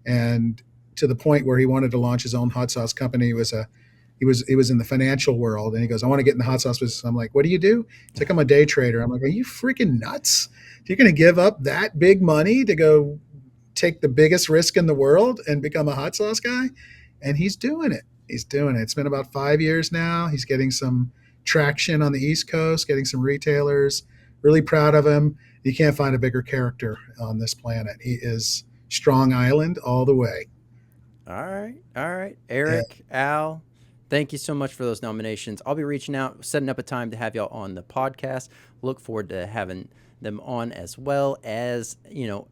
and to the point where he wanted to launch his own hot sauce company. He was in the financial world, and he goes, "I want to get in the hot sauce business." I'm like, "What do you do?" He's like, "I'm a day trader." I'm like, "Are you freaking nuts? You're going to give up that big money to go take the biggest risk in the world and become a hot sauce guy?" And he's doing it. He's doing it. It's been about 5 years now. He's getting some traction on the East Coast, getting some retailers. Really proud of him. You can't find a bigger character on this planet. He is Strong Island all the way. All right. All right. Yeah. Eric, Al, thank you so much for those nominations. I'll be reaching out, setting up a time to have y'all on the podcast. Look forward to having them on, as well as,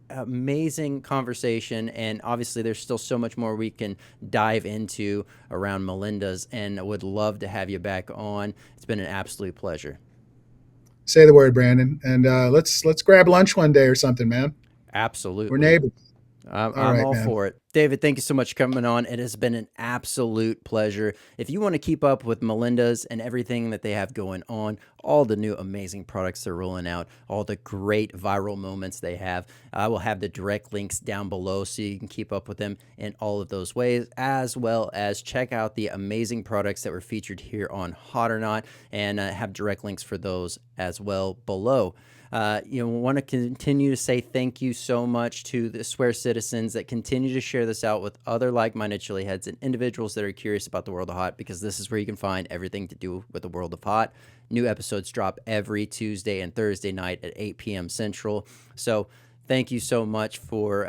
amazing conversation. And obviously there's still so much more we can dive into around Melinda's, and I would love to have you back on. It's been an absolute pleasure. Say the word, Brandon, and let's grab lunch one day or something, man. We're Absolutely. neighbors. All I'm right, all man. for it. David, thank you so much for coming on. It has been an absolute pleasure. If you want to keep up with Melinda's and everything that they have going on, all the new amazing products they're rolling out, all the great viral moments they have, I will have the direct links down below so you can keep up with them in all of those ways, as well as check out the amazing products that were featured here on Hot or Not, and have direct links for those as well below. Want to continue to say thank you so much to the Swear citizens that continue to share this out with other like-minded chili heads and individuals that are curious about the world of hot, because this is where you can find everything to do with the world of hot. New episodes drop every Tuesday and Thursday night at 8 p.m. Central. So thank you so much for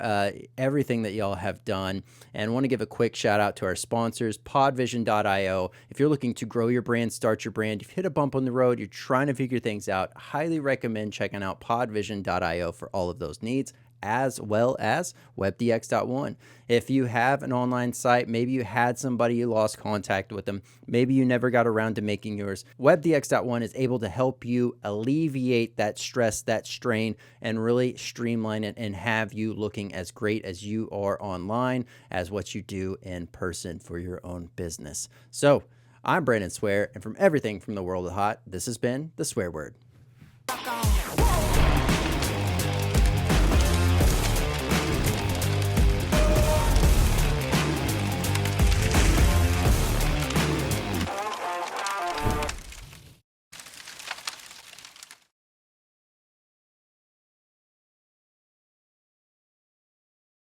everything that y'all have done. And I want to give a quick shout out to our sponsors, podvision.io. If you're looking to grow your brand, start your brand, you've hit a bump on the road, you're trying to figure things out, highly recommend checking out podvision.io for all of those needs, as well as webdx.one. If you have an online site, maybe you had somebody you lost contact with them, maybe you never got around to making yours, webdx.one is able to help you alleviate that stress, that strain, and really streamline it and have you looking as great as you are online as what you do in person for your own business. So I'm Brandon Swear, and from everything from the world of hot, this has been The Swear Word.